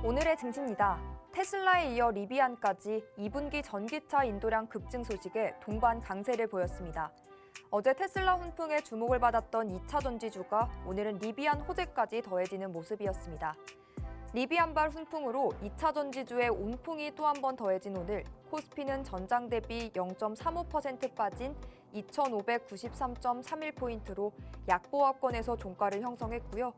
오늘의 증시입니다. 테슬라에 이어 리비안까지 2분기 전기차 인도량 급증 소식에 동반 강세를 보였습니다. 어제 테슬라 훈풍에 주목을 받았던 2차 전지주가 오늘은 리비안 호재까지 더해지는 모습이었습니다. 리비안발 훈풍으로 2차 전지주의 온풍이 또 한 번 더해진 오늘 코스피는 전장 대비 0.35% 빠진 2,593.31포인트로 약보합권에서 종가를 형성했고요.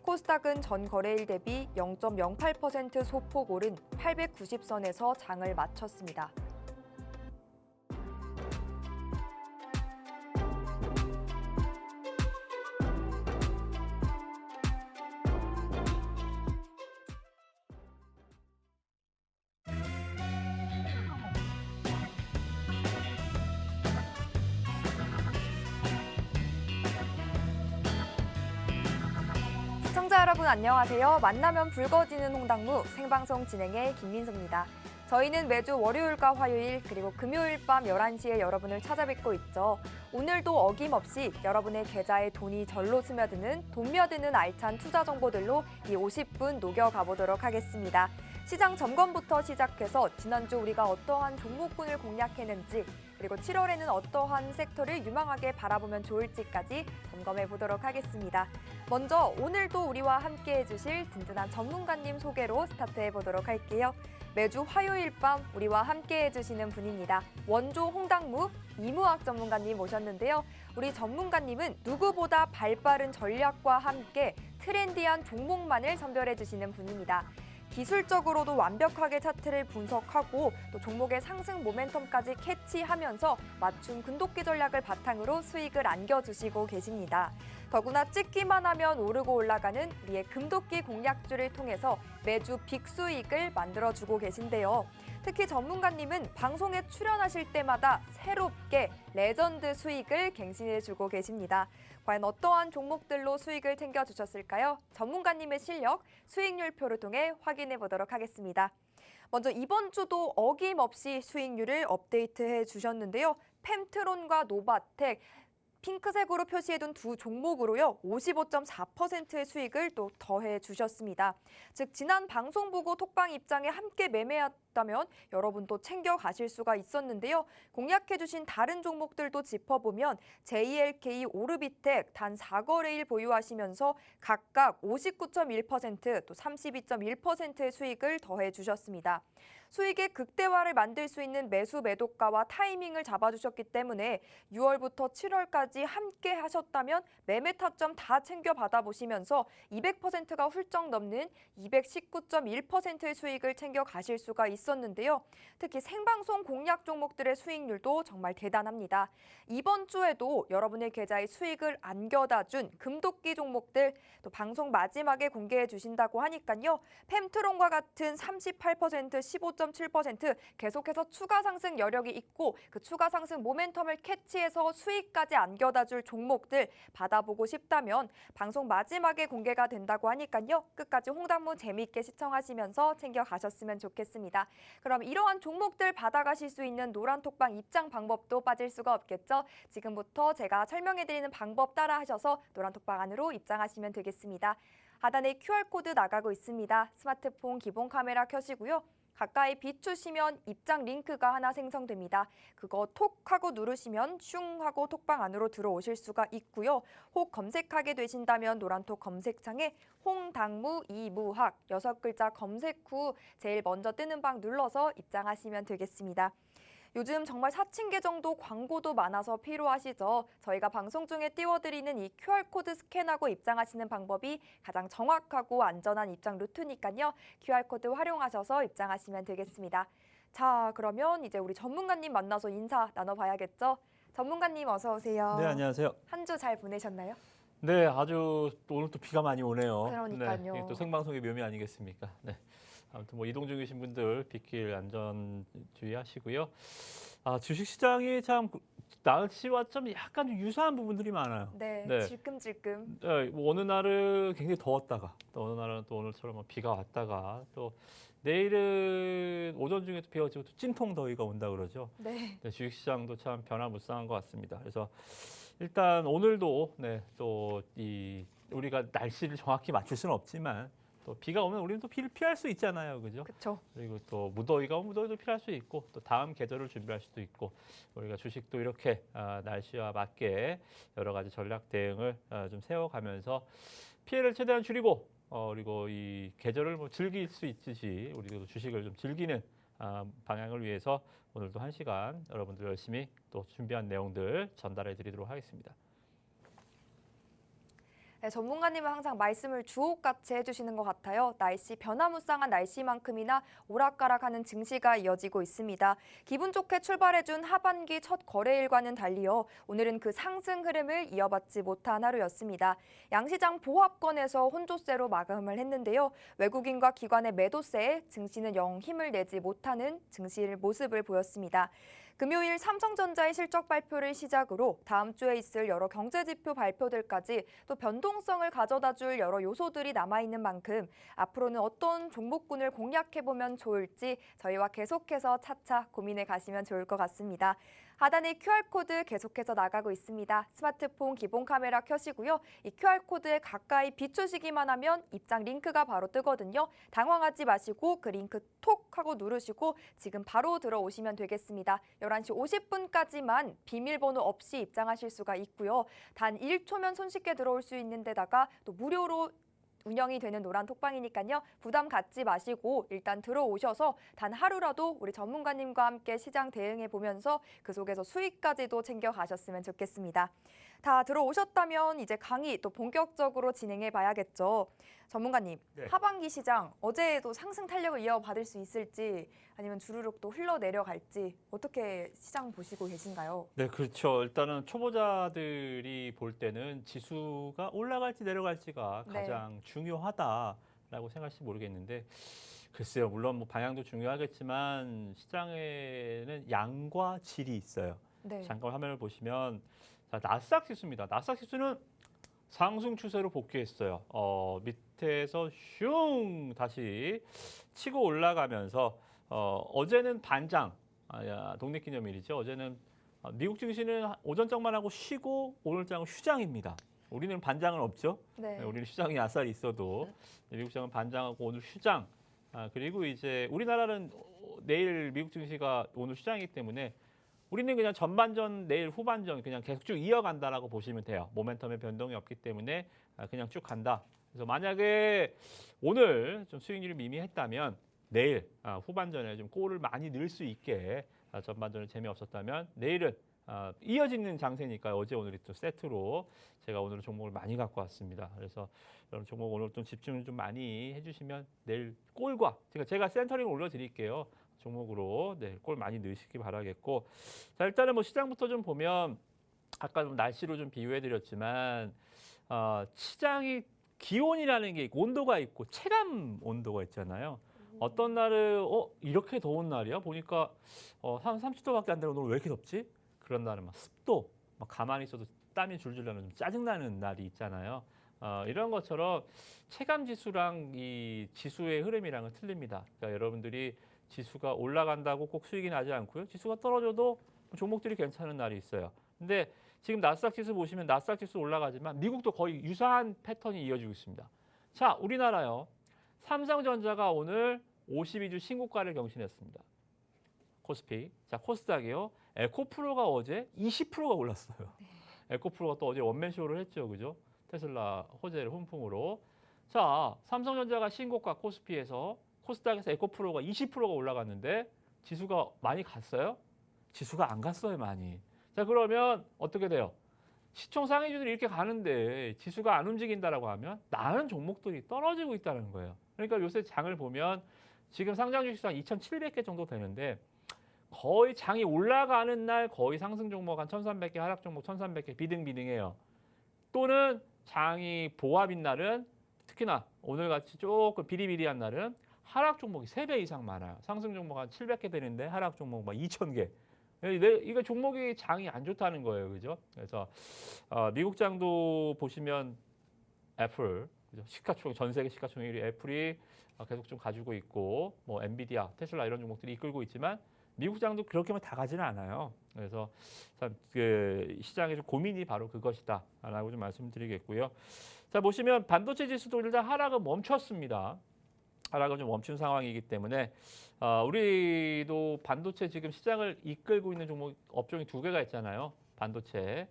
코스닥은 전 거래일 대비 0.08% 소폭 오른 890선에서 장을 마쳤습니다. 시청자 여러분 안녕하세요. 만나면 붉어지는 홍당무 생방송 진행의 김민수입니다. 저희는 매주 월요일과 화요일 그리고 금요일 밤 11시에 여러분을 찾아뵙고 있죠. 오늘도 어김없이 여러분의 계좌에 돈이 절로 스며드는 돈며드는 알찬 투자 정보들로 이 50분 녹여가 보도록 하겠습니다. 시장 점검부터 시작해서 지난주 우리가 어떠한 종목군을 공략했는지 그리고 7월에는 어떠한 섹터를 유망하게 바라보면 좋을지까지 점검해 보도록 하겠습니다. 먼저 오늘도 우리와 함께 해주실 든든한 전문가님 소개로 스타트해 보도록 할게요. 매주 화요일 밤 우리와 함께 해주시는 분입니다. 원조 홍당무 이무학 전문가님 모셨는데요. 우리 전문가님은 누구보다 발빠른 전략과 함께 트렌디한 종목만을 선별해 주시는 분입니다. 기술적으로도 완벽하게 차트를 분석하고 또 종목의 상승 모멘텀까지 캐치하면서 맞춤 근독기 전략을 바탕으로 수익을 안겨주시고 계십니다. 더구나 찍기만 하면 오르고 올라가는 우리의 금독기 공략주를 통해서 매주 빅수익을 만들어주고 계신데요. 특히 전문가님은 방송에 출연하실 때마다 새롭게 레전드 수익을 갱신해주고 계십니다. 과연 어떠한 종목들로 수익을 챙겨주셨을까요? 전문가님의 실력, 수익률표를 통해 확인해 보도록 하겠습니다. 먼저 이번 주도 어김없이 수익률을 업데이트해 주셨는데요. 펜트론과 노바텍, 핑크색으로 표시해둔 두 종목으로요. 55.4%의 수익을 또 더해 주셨습니다. 즉 지난 방송 보고 톡방 입장에 함께 매매했다면 여러분도 챙겨 가실 수가 있었는데요. 공략해 주신 다른 종목들도 짚어보면 JLK, 오르비텍 단 4거래일 보유하시면서 각각 59.1%, 또 32.1%의 수익을 더해 주셨습니다. 수익의 극대화를 만들 수 있는 매수 매도가와 타이밍을 잡아주셨기 때문에 6월부터 7월까지 함께 하셨다면 매매 타점 다 챙겨 받아보시면서 200%가 훌쩍 넘는 219.1%의 수익을 챙겨 가실 수가 있었는데요. 특히 생방송 공략 종목들의 수익률도 정말 대단합니다. 이번 주에도 여러분의 계좌에 수익을 안겨다 준 금독기 종목들 또 방송 마지막에 공개해 주신다고 하니까요. 펜트론과 같은 38%, 15.7% 계속해서 추가 상승 여력이 있고 그 추가 상승 모멘텀을 캐치해서 수익까지 안겨다 줄 종목들 받아보고 싶다면 방송 마지막에 공개가 된다고 하니까요. 끝까지 홍당무 재미있게 시청하시면서 챙겨가셨으면 좋겠습니다. 그럼 이러한 종목들 받아가실 수 있는 노란톡방 입장 방법도 빠질 수가 없겠죠. 지금부터 제가 설명해드리는 방법 따라 하셔서 노란톡방 안으로 입장하시면 되겠습니다. 하단에 QR코드 나가고 있습니다. 스마트폰 기본 카메라 켜시고요. 가까이 비추시면 입장 링크가 하나 생성됩니다. 그거 톡 하고 누르시면 슝 하고 톡방 안으로 들어오실 수가 있고요. 혹 검색하게 되신다면 노란톡 검색창에 홍당무 이무학 6글자 검색 후 제일 먼저 뜨는 방 눌러서 입장하시면 되겠습니다. 요즘 정말 사칭 계정도 광고도 많아서 필요하시죠? 저희가 방송 중에 띄워드리는 이 QR코드 스캔하고 입장하시는 방법이 가장 정확하고 안전한 입장 루트니까요. QR코드 활용하셔서 입장하시면 되겠습니다. 자, 그러면 이제 우리 전문가님 만나서 인사 나눠봐야겠죠? 전문가님 어서 오세요. 네, 안녕하세요. 한 주 잘 보내셨나요? 네, 아주 오늘 또 비가 많이 오네요. 그러니까요. 네, 이게 또 생방송의 묘미 아니겠습니까? 네. 아무튼 뭐 이동 중이신 분들 빗길 안전 주의하시고요. 주식시장이 참 날씨와 좀 약간 좀 유사한 부분들이 많아요. 네, 네. 질끔질끔. 네, 뭐 어느 날은 굉장히 더웠다가 또 어느 날은 또 오늘처럼 뭐 비가 왔다가 또 내일은 오전 중에 또 비가 오고 또 찜통 더위가 온다 그러죠. 네. 네, 주식시장도 참 변화무쌍한 것 같습니다. 그래서 일단 오늘도 또 우리가 날씨를 정확히 맞출 수는 없지만 또 비가 오면 우리는 또 비를 피할 수 있잖아요, 그죠? 그렇죠. 그리고 또 무더위가 오면 무더위도 피할 수 있고 또 다음 계절을 준비할 수도 있고 우리가 주식도 이렇게 날씨와 맞게 여러 가지 전략 대응을 좀 세워가면서 피해를 최대한 줄이고 그리고 이 계절을 뭐 즐길 수 있듯이 우리도 주식을 좀 즐기는 방향을 위해서 오늘도 1시간 여러분들 열심히 또 준비한 내용들 전달해 드리도록 하겠습니다. 네, 전문가님은 항상 말씀을 주옥같이 해주시는 것 같아요. 날씨 변화무쌍한 날씨만큼이나 오락가락하는 증시가 이어지고 있습니다. 기분 좋게 출발해준 하반기 첫 거래일과는 달리요. 오늘은 그 상승 흐름을 이어받지 못한 하루였습니다. 양시장 보합권에서 혼조세로 마감을 했는데요. 외국인과 기관의 매도세에 증시는 영 힘을 내지 못하는 증시의 모습을 보였습니다. 금요일 삼성전자의 실적 발표를 시작으로 다음 주에 있을 여러 경제지표 발표들까지 또 변동성을 가져다줄 여러 요소들이 남아있는 만큼 앞으로는 어떤 종목군을 공략해보면 좋을지 저희와 계속해서 차차 고민해 가시면 좋을 것 같습니다. 하단에 QR코드 계속해서 나가고 있습니다. 스마트폰 기본 카메라 켜시고요. 이 QR코드에 가까이 비추시기만 하면 입장 링크가 바로 뜨거든요. 당황하지 마시고 그 링크 톡 하고 누르시고 지금 바로 들어오시면 되겠습니다. 11시 50분까지만 비밀번호 없이 입장하실 수가 있고요. 단 1초면 손쉽게 들어올 수 있는 데다가 또 무료로 운영이 되는 노란 톡방이니까요. 부담 갖지 마시고 일단 들어오셔서 단 하루라도 우리 전문가님과 함께 시장 대응해 보면서 그 속에서 수익까지도 챙겨 가셨으면 좋겠습니다. 다 들어오셨다면 이제 강의 또 본격적으로 진행해 봐야겠죠. 전문가님, 네. 하반기 시장 어제도 상승 탄력을 이어받을 수 있을지 아니면 주르륵 또 흘러내려갈지 어떻게 시장 보시고 계신가요? 네, 그렇죠. 일단은 초보자들이 볼 때는 지수가 올라갈지 내려갈지가 네. 가장 중요하다라고 생각할지 모르겠는데 글쎄요. 물론 뭐 방향도 중요하겠지만 시장에는 양과 질이 있어요. 네. 잠깐 화면을 보시면 자, 나스닥 지수입니다. 나스닥 지수는 상승 추세로 복귀했어요. 밑에서 슝 다시 치고 올라가면서 어제는 반장, 독립기념일이죠. 어제는 미국 증시는 오전장만 하고 쉬고 오늘장은 휴장입니다. 우리는 반장은 없죠. 네. 우리는 휴장이 아싸리 있어도 미국 장은 반장하고 오늘 휴장. 그리고 이제 우리나라는 내일 미국 증시가 오늘 휴장이기 때문에 우리는 그냥 전반전, 내일 후반전 그냥 계속 쭉 이어간다라고 보시면 돼요. 모멘텀의 변동이 없기 때문에 그냥 쭉 간다. 그래서 만약에 오늘 좀 수익률이 미미했다면 내일 후반전에 좀 골을 많이 넣을 수 있게 전반전에 재미없었다면 내일은 이어지는 장세니까 어제 오늘이 또 세트로 제가 오늘 종목을 많이 갖고 왔습니다. 그래서 여러분 종목 오늘 좀 집중을 좀 많이 해주시면 내일 골과 제가 센터링 올려드릴게요. 종목으로 골 많이 넣으시기 바라겠고 자 일단은 뭐 시장부터 좀 보면 아까 좀 날씨로 좀 비유해드렸지만 시장이 기온이라는 게 온도가 있고 체감 온도가 있잖아요. 어떤 날은 이렇게 더운 날이야? 보니까 한 30도밖에 안 되는 오늘 왜 이렇게 덥지? 그런 날은 막 습도 막 가만히 있어도 땀이 줄줄 나는 좀 짜증나는 날이 있잖아요. 이런 것처럼 체감 지수랑 이 지수의 흐름이랑은 틀립니다. 그러니까 여러분들이 지수가 올라간다고 꼭 수익이 나지 않고요. 지수가 떨어져도 종목들이 괜찮은 날이 있어요. 근데 지금 나스닥 지수 보시면 나스닥 지수 올라가지만 미국도 거의 유사한 패턴이 이어지고 있습니다. 자, 우리나라요. 삼성전자가 오늘 52주 신고가를 경신했습니다. 코스피. 자, 코스닥이요. 에코프로가 어제 20%가 올랐어요. 에코프로가 또 어제 원맨쇼를 했죠. 그죠? 테슬라 호재를 훈풍으로. 자, 삼성전자가 신고가 코스피에서 코스닥에서 에코프로가 20%가 올라갔는데 지수가 많이 갔어요? 지수가 안 갔어요, 많이. 자, 그러면 어떻게 돼요? 시총 상위주들이 이렇게 가는데 지수가 안 움직인다라고 하면 나은 종목들이 떨어지고 있다는 거예요. 그러니까 요새 장을 보면 지금 상장 주식수가 2,700개 정도 되는데 거의 장이 올라가는 날 거의 상승 종목 한 1,300개, 하락 종목 1,300개 비등비등해요. 또는 장이 보합인 날은 특히나 오늘같이 조금 비리비리한 날은 하락 종목이 3배 이상 많아요. 상승 종목 한 700개 되는데 하락 종목 막 2,000개. 이거 종목이 장이 안 좋다는 거예요. 그죠? 그래서 미국 장도 보시면 애플, 그죠? 시가총 전 세계 시가총액이 애플이 계속 좀 가지고 있고 뭐 엔비디아, 테슬라 이런 종목들이 이끌고 있지만 미국 시장도 그렇게만 다 가지는 않아요. 그래서 참 그 시장의 좀 고민이 바로 그것이다라고 좀 말씀드리겠고요. 자, 보시면 반도체 지수도 일단 하락은 멈췄습니다. 하락은 좀 멈춘 상황이기 때문에 우리도 반도체 지금 시장을 이끌고 있는 종목 업종이 두 개가 있잖아요. 반도체,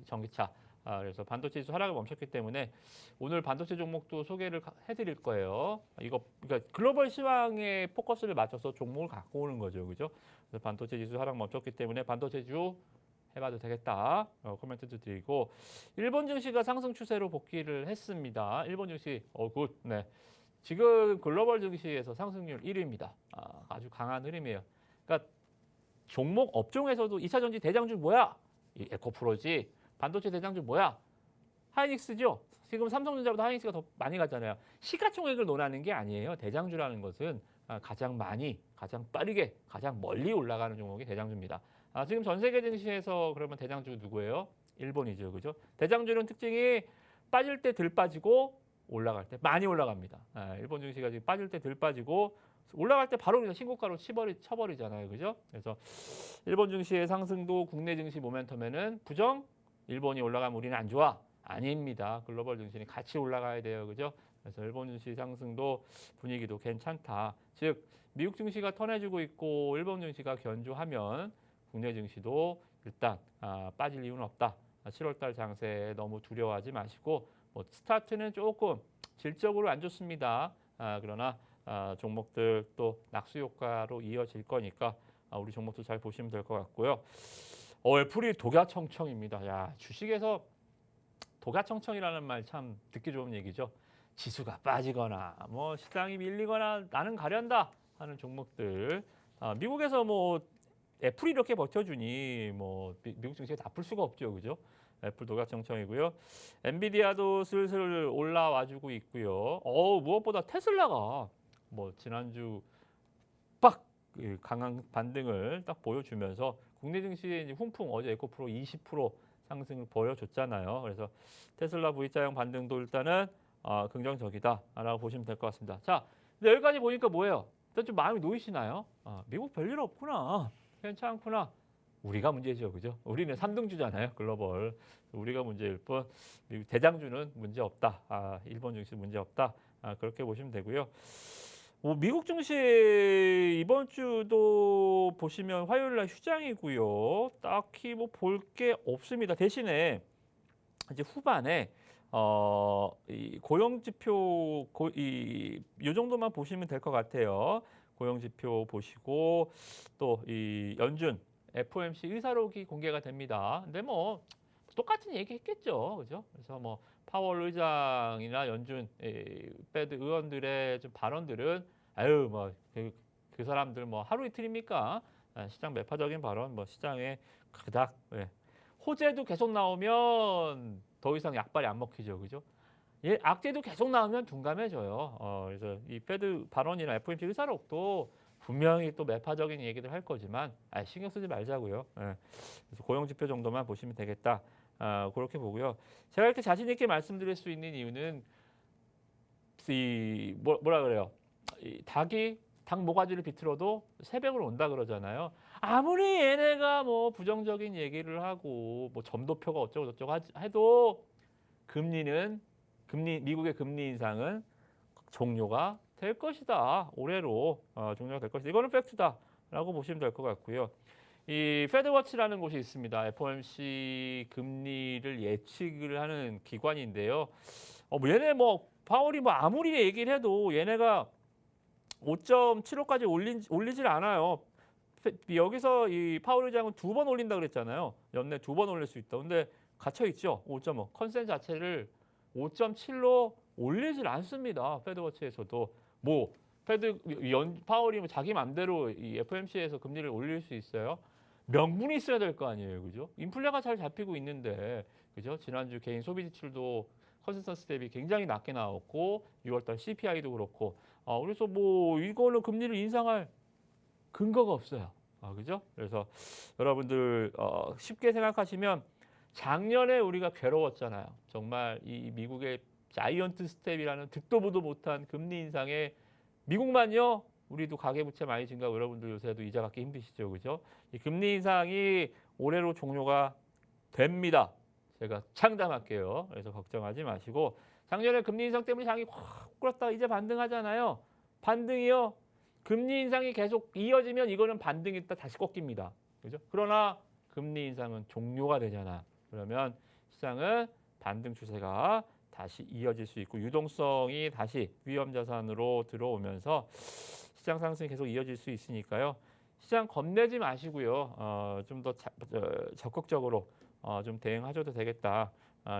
전기차. 그래서 반도체 지수 하락을 멈췄기 때문에 오늘 반도체 종목도 소개를 해드릴 거예요. 이거 그러니까 글로벌 시황에 포커스를 맞춰서 종목을 갖고 오는 거죠, 그죠? 그래서 반도체 지수 하락 멈췄기 때문에 반도체주 해봐도 되겠다. 코멘트도 드리고 일본 증시가 상승 추세로 복귀를 했습니다. 일본 증시 굿. 네. 지금 글로벌 증시에서 상승률 1위입니다. 아주 강한 흐름이에요. 그러니까 종목 업종에서도 2차 전지 대장주 뭐야? 이 에코프로지. 반도체 대장주 뭐야? 하이닉스죠. 지금 삼성전자보다 하이닉스가 더 많이 가잖아요. 시가총액을 논하는 게 아니에요. 대장주라는 것은 가장 많이, 가장 빠르게, 가장 멀리 올라가는 종목이 대장주입니다. 지금 전 세계 증시에서 그러면 대장주 누구예요? 일본이죠, 그죠? 대장주는 특징이 빠질 때 덜 빠지고 올라갈 때 많이 올라갑니다. 일본 증시가 지금 빠질 때 덜 빠지고 올라갈 때 바로 그냥 신고가로 쳐버리잖아요, 그죠? 그래서 일본 증시의 상승도 국내 증시 모멘텀에는 부정. 일본이 올라가면 우리는 안 좋아. 아닙니다. 글로벌 증시는 같이 올라가야 돼요, 그죠? 그래서 일본 증시 상승도 분위기도 괜찮다. 즉 미국 증시가 턴해주고 있고 일본 증시가 견조하면 국내 증시도 일단 빠질 이유는 없다. 7월달 장세에 너무 두려워하지 마시고 스타트는 조금 질적으로 안 좋습니다. 그러나 종목들 또 낙수 효과로 이어질 거니까 우리 종목도 잘 보시면 될 것 같고요. 애플이 독야청청입니다. 야, 주식에서 독야청청이라는 말 참 듣기 좋은 얘기죠. 지수가 빠지거나 뭐 시장이 밀리거나 나는 가련다 하는 종목들. 미국에서 뭐 애플이 이렇게 버텨주니 뭐 미국 증시가 나쁠 수가 없죠, 그죠? 애플 독야청청이고요. 엔비디아도 슬슬 올라와주고 있고요. 무엇보다 테슬라가 뭐 지난주 빡 강한 반등을 딱 보여주면서 국내 증시에 이제 훈풍 어제 에코프로 20% 상승을 보여줬잖아요. 그래서 테슬라 V자형 반등도 일단은 긍정적이다라고 보시면 될 것 같습니다. 자, 근데 여기까지 보니까 뭐예요? 일단 좀 마음이 놓이시나요? 미국 별일 없구나. 괜찮구나. 우리가 문제죠, 그죠? 우리는 3등주잖아요, 글로벌. 우리가 문제일 뿐 미국 대장주는 문제 없다. 일본 증시 문제 없다. 그렇게 보시면 되고요. 미국 증시 이번 주도 보시면 화요일 날 휴장이고요. 딱히 뭐 볼 게 없습니다. 대신에 이제 후반에 이 고용 지표 이 정도만 보시면 될 것 같아요. 고용 지표 보시고 또 이 연준 FOMC 의사록이 공개가 됩니다. 근데 뭐 똑같은 얘기 했겠죠, 그죠? 그래서 뭐 파월 의장이나 연준 페드 의원들의 좀 발언들은 뭐 그 사람들 뭐 하루 이틀입니까? 시장 매파적인 발언, 뭐 시장에 그닥 호재도 계속 나오면 더 이상 약발이 안 먹히죠, 그죠? 악재도 계속 나오면 둔감해져요. 그래서 이 페드 발언이나 FOMC 의사록도 분명히 또 매파적인 얘기들 할 거지만 신경 쓰지 말자고요. 그래서 고용 지표 정도만 보시면 되겠다. 그렇게 보고요. 제가 이렇게 자신 있게 말씀드릴 수 있는 이유는 이 뭐라 그래요? 이 닭 모가지를 비틀어도 새벽으로 온다 그러잖아요. 아무리 얘네가 뭐 부정적인 얘기를 하고 뭐 점도표가 어쩌고 저쩌고 해도 미국의 금리 인상은 종료가 될 것이다. 올해로 종료가 될 것이다. 이거는 팩트다라고 보시면 될 것 같고요. 이 페드워치라는 곳이 있습니다. FOMC 금리를 예측을 하는 기관인데요. 얘네 뭐 파월이 뭐 아무리 얘기를 해도 얘네가 5.75까지 올리질 않아요. 여기서 이 파월 의장은 2번 올린다 그랬잖아요. 연내 2번 올릴 수 있다. 근데 갇혀 있죠. 5.5 컨센 자체를 5.7로 올리질 않습니다. 페드워치에서도 뭐 파월이 뭐 자기 맘대로 이 FOMC에서 금리를 올릴 수 있어요. 명분이 있어야 될 거 아니에요, 그죠? 인플레가 잘 잡히고 있는데, 그죠? 지난주 개인 소비 지출도 컨센서스 대비 굉장히 낮게 나왔고 6월달 CPI도 그렇고, 그래서 뭐 이거는 금리를 인상할 근거가 없어요, 그죠? 그래서 여러분들 쉽게 생각하시면 작년에 우리가 괴로웠잖아요. 정말 이 미국의 자이언트 스텝이라는 듣도 보도 못한 금리 인상에 미국만요 우리도 가계부채 많이 증가하고 여러분들 요새도 이자 갚기 힘드시죠, 그죠? 이 금리 인상이 올해로 종료가 됩니다. 제가 장담할게요. 그래서 걱정하지 마시고 작년에 금리 인상 때문에 장이 확 끌었다가 이제 반등하잖아요. 반등이요. 금리 인상이 계속 이어지면 이거는 반등이 있다 다시 꺾입니다. 그죠? 그러나 금리 인상은 종료가 되잖아. 그러면 시장은 반등 추세가 다시 이어질 수 있고 유동성이 다시 위험 자산으로 들어오면서 시장 상승이 계속 이어질 수 있으니까요. 시장 겁내지 마시고요. 좀 더 적극적으로 좀 대응하셔도 되겠다.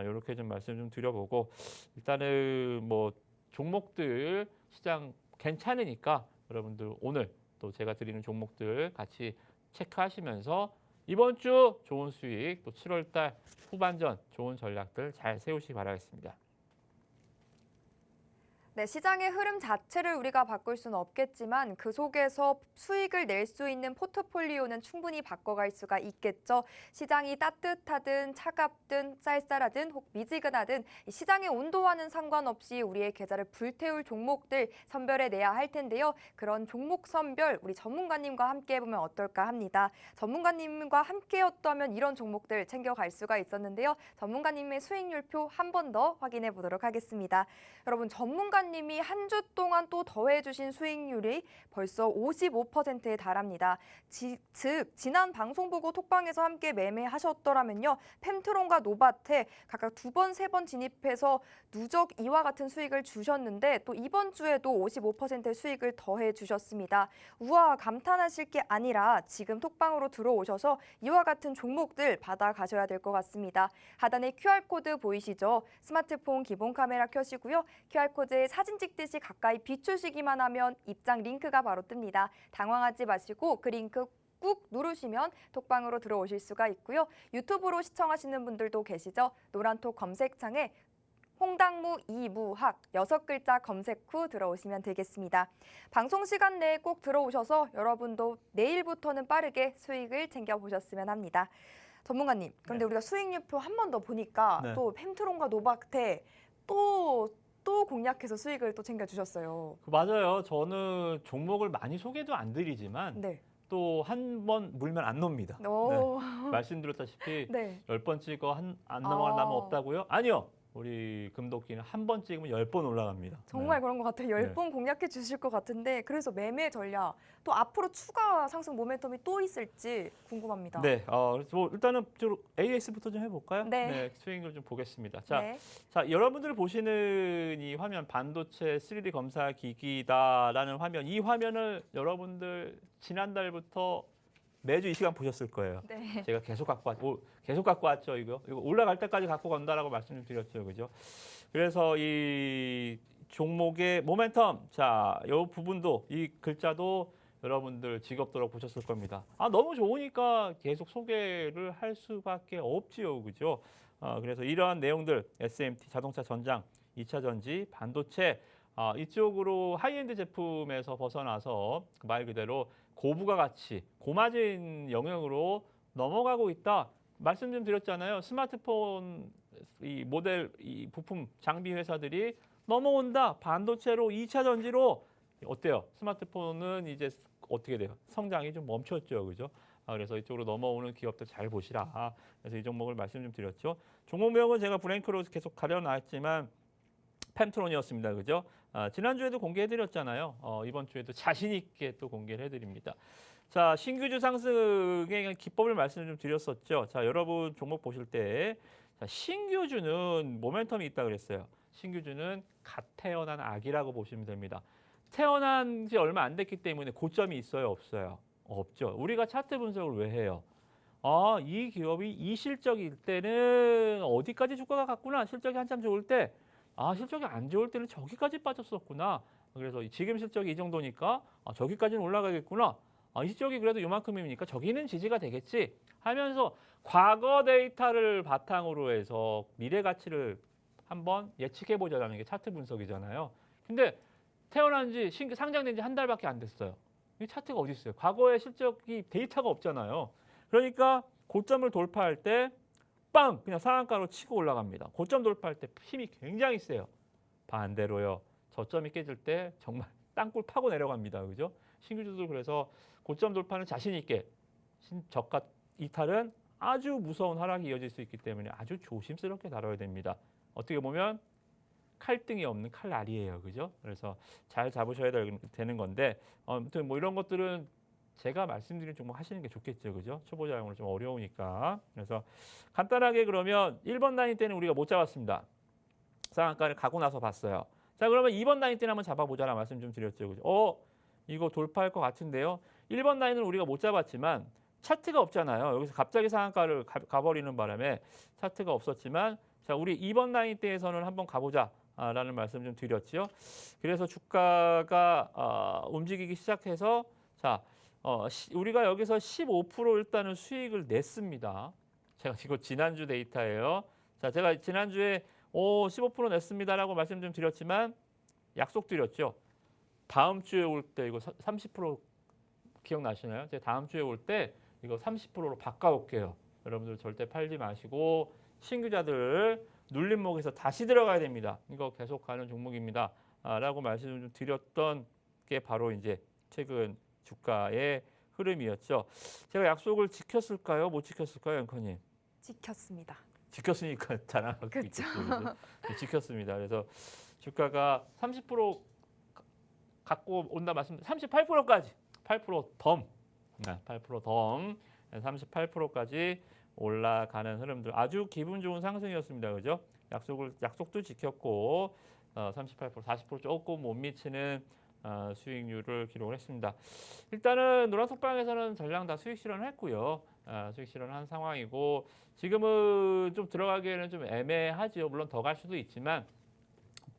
이렇게 좀 말씀 좀 드려보고 일단은 뭐 종목들 시장 괜찮으니까 여러분들 오늘 또 제가 드리는 종목들 같이 체크하시면서 이번 주 좋은 수익 또 7월달 후반전 좋은 전략들 잘 세우시기 바라겠습니다. 네, 시장의 흐름 자체를 우리가 바꿀 수는 없겠지만 그 속에서 수익을 낼 수 있는 포트폴리오는 충분히 바꿔갈 수가 있겠죠. 시장이 따뜻하든 차갑든 쌀쌀하든 혹 미지근하든 이 시장의 온도와는 상관없이 우리의 계좌를 불태울 종목들 선별해내야 할 텐데요. 그런 종목 선별 우리 전문가님과 함께 해보면 어떨까 합니다. 전문가님과 함께였다면 이런 종목들 챙겨갈 수가 있었는데요. 전문가님의 수익률표 한 번 더 확인해 보도록 하겠습니다. 여러분 전문가님이 한 주 동안 또 더해주신 수익률이 벌써 55%에 달합니다. 즉 지난 방송 보고 톡방에서 함께 매매하셨더라면요. 펜트론과 노바테 각각 2번, 3번 진입해서 누적 이와 같은 수익을 주셨는데 또 이번 주에도 55%의 수익을 더해 주셨습니다. 우와 감탄하실 게 아니라 지금 톡방으로 들어오셔서 이와 같은 종목들 받아가셔야 될 것 같습니다. 하단에 QR코드 보이시죠? 스마트폰 기본 카메라 켜시고요. QR코드에 사진 찍듯이 가까이 비추시기만 하면 입장 링크가 바로 뜹니다. 당황하지 마시고 그 링크 꾹 누르시면 톡방으로 들어오실 수가 있고요. 유튜브로 시청하시는 분들도 계시죠? 노란톡 검색창에 홍당무 이무학 6글자 검색 후 들어오시면 되겠습니다. 방송 시간 내에 꼭 들어오셔서 여러분도 내일부터는 빠르게 수익을 챙겨보셨으면 합니다. 전문가님, 그런데 네. 우리가 수익률표 한 번 더 보니까 네. 또 펜트론과 노바테 또 공략해서 수익을 또 챙겨주셨어요. 맞아요. 저는 종목을 많이 소개도 안 드리지만 네. 또 한 번 물면 안 놉니다. 오. 말씀드렸다시피 네. 10번 찍어 안 넘어가는 남은 없다고요? 아니요. 우리 금도끼는 한 번 찍으면 10번 올라갑니다. 정말 네. 그런 것 같아요. 10번 공략해 주실 것 같은데 그래서 매매 전략 또 앞으로 추가 상승 모멘텀이 또 있을지 궁금합니다. 네, 그래서 뭐 일단은 좀 AS부터 좀 해볼까요? 네. 수익률 좀 보겠습니다. 자, 네. 자, 여러분들 보시는 이 화면 반도체 3D 검사 기기다라는 화면, 이 화면을 여러분들 지난달부터 매주 이 시간 보셨을 거예요. 네. 제가 계속 갖고 왔죠, 이거 올라갈 때까지 갖고 간다라고 말씀 좀 드렸죠, 그죠? 그래서 이 종목의 모멘텀, 자, 이 부분도 이 글자도 여러분들 직업도록 보셨을 겁니다. 너무 좋으니까 계속 소개를 할 수밖에 없지요, 그죠? 그래서 이러한 내용들 SMT, 자동차 전장, 2차 전지, 반도체 이쪽으로 하이엔드 제품에서 벗어나서 말 그대로 고부가 가치, 고마진 영역으로 넘어가고 있다. 말씀 좀 드렸잖아요. 스마트폰 이 모델 이 부품 장비 회사들이 넘어온다. 반도체로 2차 전지로 어때요? 스마트폰은 이제 어떻게 돼요? 성장이 좀 멈췄죠, 그죠? 그래서 이쪽으로 넘어오는 기업들 잘 보시라. 그래서 이 종목을 말씀 좀 드렸죠. 종목명은 제가 브랭크로 계속 가려놨지만 펜트론이었습니다, 그죠? 지난주에도 공개해드렸잖아요. 이번 주에도 자신 있게 또 공개를 해드립니다. 자, 신규주 상승의 기법을 말씀 좀 드렸었죠. 자, 여러분 종목 보실 때 자, 신규주는 모멘텀이 있다 그랬어요. 신규주는 갓 태어난 아기라고 보시면 됩니다. 태어난 지 얼마 안 됐기 때문에 고점이 있어요, 없어요? 없죠. 우리가 차트 분석을 왜 해요? 이 기업이 이 실적일 때는 어디까지 주가가 갔구나. 실적이 한참 좋을 때, 실적이 안 좋을 때는 저기까지 빠졌었구나. 그래서 지금 실적이 이 정도니까 저기까지는 올라가겠구나. 이 실적이 그래도 이만큼이니까 저기는 지지가 되겠지 하면서 과거 데이터를 바탕으로 해서 미래 가치를 한번 예측해 보자라는 게 차트 분석이잖아요. 근데 태어난 지 상장된 지 한 달밖에 안 됐어요. 이 차트가 어디 있어요? 과거의 실적이 데이터가 없잖아요. 그러니까 고점을 돌파할 때 빵! 그냥 상한가로 치고 올라갑니다. 고점 돌파할 때 힘이 굉장히 세요. 반대로요. 저점이 깨질 때 정말 땅굴 파고 내려갑니다. 그죠? 신규주들 그래서 고점 돌파는 자신 있게 저가 이탈은 아주 무서운 하락이 이어질 수 있기 때문에 아주 조심스럽게 다뤄야 됩니다. 어떻게 보면 칼등이 없는 칼날이에요. 그죠? 그래서 잘 잡으셔야 되는 건데 아무튼 뭐 이런 것들은 제가 말씀드린 종목 하시는 게 좋겠죠. 그죠? 초보자용으로 좀 어려우니까. 그래서 간단하게 그러면 1번 라인 때는 우리가 못 잡았습니다. 상한가를 가고 나서 봤어요. 자, 그러면 2번 라인 때는 한번 잡아보자라 말씀 좀 드렸죠. 그죠? 이거 돌파할 것 같은데요. 1번 라인은 우리가 못 잡았지만 차트가 없잖아요. 여기서 갑자기 상한가를 가버리는 바람에 차트가 없었지만 자, 우리 2번 라인 때에서는 한번 가보자. 라는 말씀 좀 드렸죠. 그래서 주가가 움직이기 시작해서 자, 우리가 여기서 15% 일단은 수익을 냈습니다. 제가 이거 지난주 데이터예요. 자, 제가 지난주에 15% 냈습니다라고 말씀 좀 드렸지만 약속 드렸죠. 다음 주에 올 때 이거 30% 기억나시나요? 제가 다음 주에 올 때 이거 30%로 바꿔올게요. 여러분들 절대 팔지 마시고 신규자들 눌림목에서 다시 들어가야 됩니다. 이거 계속 가는 종목입니다. 라고 말씀을 좀 드렸던 게 바로 이제 최근 주가의 흐름이었죠. 제가 약속을 지켰을까요? 못 지켰을까요, 앵커님? 지켰습니다. 지켰으니까 자랑하고 그쵸. 있겠죠. 네, 지켰습니다. 그래서 주가가 30% 갖고 온다 말씀, 38%까지, 8% 덤, 8% 덤, 38%까지 올라가는 흐름들 아주 기분 좋은 상승이었습니다. 그죠? 약속도 지켰고 38%, 40% 조금 못 미치는 수익률을 기록을 했습니다. 일단은 노란석방에서는 전량 다 수익 실현을 했고요. 수익 실현을 한 상황이고 지금은 좀 들어가기에는 좀 애매하죠. 물론 더 갈 수도 있지만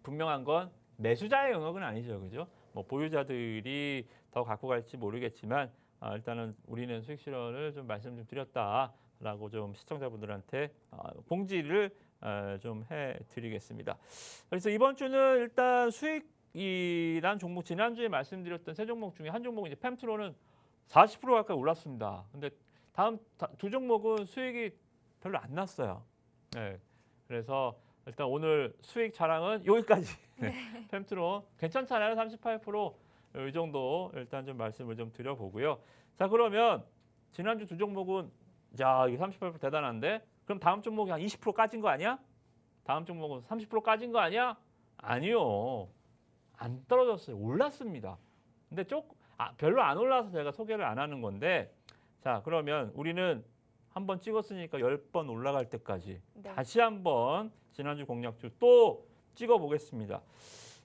분명한 건 매수자의 영역은 아니죠. 그죠? 뭐 보유자들이 더 갖고 갈지 모르겠지만 일단은 우리는 수익 실현을 좀 말씀 좀 드렸다라고 좀 시청자분들한테 공지를 좀 해드리겠습니다. 그래서 이번 주는 일단 수익이란 종목 지난주에 말씀드렸던 세 종목 중에 한 종목은 이제 팸트로는 40% 가까이 올랐습니다. 근데 다음 두 종목은 수익이 별로 안 났어요. 네. 그래서 일단 오늘 수익 자랑은 여기까지. 네. 팸트로 괜찮잖아요. 38%이 정도 일단 좀 말씀을 좀 드려보고요. 자, 그러면 지난주 두 종목은 야, 이게 38% 대단한데? 그럼 다음 종목이 한 20% 까진 거 아니야? 다음 종목은 30% 까진 거 아니야? 아니요. 안 떨어졌어요. 올랐습니다. 근데 별로 안 올라서 제가 소개를 안 하는 건데 자, 그러면 우리는 한번 찍었으니까 10번 올라갈 때까지 네. 다시 한번 지난주 공략주 또 찍어보겠습니다.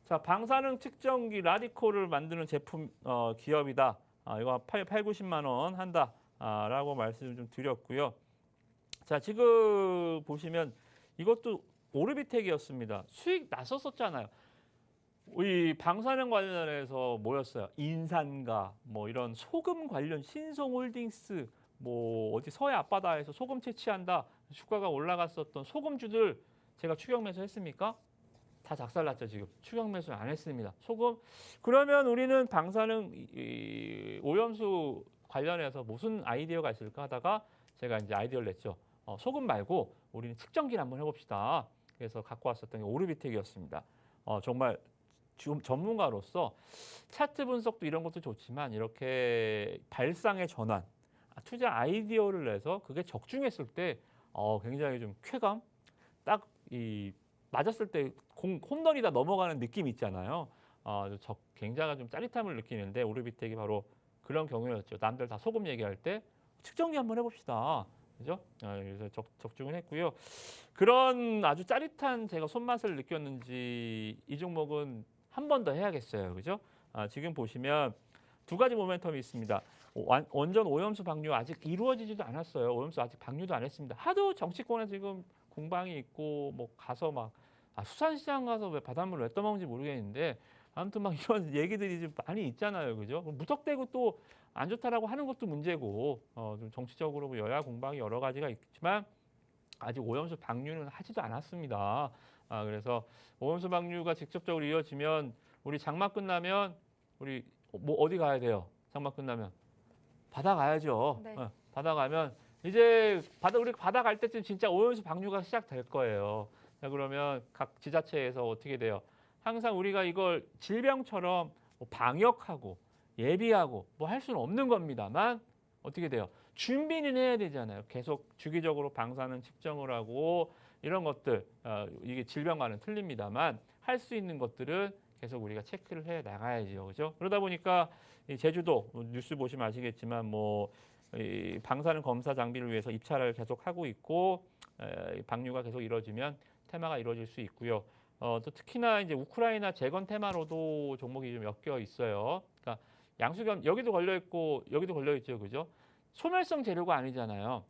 자, 방사능 측정기 라디코를 만드는 제품 기업이다. 이거 90만 원 한다라고 말씀을 좀 드렸고요. 자, 지금 보시면 이것도 오르비텍이었습니다. 수익 났었잖아요. 이 방사능 관련해서 뭐였어요? 인산가, 뭐 이런 소금 관련 신성홀딩스, 뭐 어디 서해 앞바다에서 소금 채취한다. 주가가 올라갔었던 소금주들 제가 추격 매수 했습니까? 다 작살났죠. 지금 추격 매수 안 했습니다. 소금 그러면 우리는 방사능 오염수 관련해서 무슨 아이디어가 있을까 하다가 제가 이제 아이디어를 냈죠. 소금 말고 우리는 측정기를 한번 해봅시다. 그래서 갖고 왔었던 게 오르비텍이었습니다. 정말 지금 전문가로서 차트 분석도 이런 것도 좋지만 이렇게 발상의 전환, 투자 아이디어를 내서 그게 적중했을 때 굉장히 좀 쾌감, 딱 이 맞았을 때 홈런이다 넘어가는 느낌 있잖아요. 굉장히 좀 짜릿함을 느끼는데 오르비텍이 바로 그런 경우였죠. 남들 다 소금 얘기할 때 측정기 한번 해봅시다. 그죠? 그래서 적중을 했고요. 그런 아주 짜릿한 제가 손맛을 느꼈는지 이 종목은 한 번 더 해야겠어요. 그죠? 지금 보시면 두 가지 모멘텀이 있습니다. 원전 오염수 방류 아직 이루어지지도 않았어요. 오염수 아직 방류도 안 했습니다. 하도 정치권에 지금 공방이 있고 뭐 가서 막 수산시장 가서 왜 바닷물을 왜 떠먹는지 모르겠는데 아무튼 막 이런 얘기들이 좀 많이 있잖아요. 그죠? 무턱대고 또 안 좋다라고 하는 것도 문제고 좀 정치적으로 뭐 여야 공방이 여러 가지가 있지만 아직 오염수 방류는 하지도 않았습니다. 그래서 오염수 방류가 직접적으로 이어지면 우리 장마 끝나면 우리 뭐 어디 가야 돼요? 장마 끝나면 바다 가야죠. 네. 바다 가면 이제 우리 바다 갈 때쯤 진짜 오염수 방류가 시작될 거예요. 자, 그러면 각 지자체에서 어떻게 돼요? 항상 우리가 이걸 질병처럼 뭐 방역하고 예비하고 뭐 할 수는 없는 겁니다만 어떻게 돼요? 준비는 해야 되잖아요. 계속 주기적으로 방사능 측정을 하고 이런 것들 이게 질병과는 틀립니다만 할 수 있는 것들은 계속 우리가 체크를 해 나가야죠, 그죠? 그러다 보니까 이 제주도 뉴스 보시면 아시겠지만 뭐 이 방사능 검사 장비를 위해서 입찰을 계속 하고 있고 방류가 계속 이루어지면 테마가 이루어질 수 있고요. 또 특히나 이제 우크라이나 재건 테마로도 종목이 좀 엮여 있어요. 그러니까 양수경 여기도 걸려 있고 여기도 걸려 있죠, 그죠? 소멸성 재료가 아니잖아요.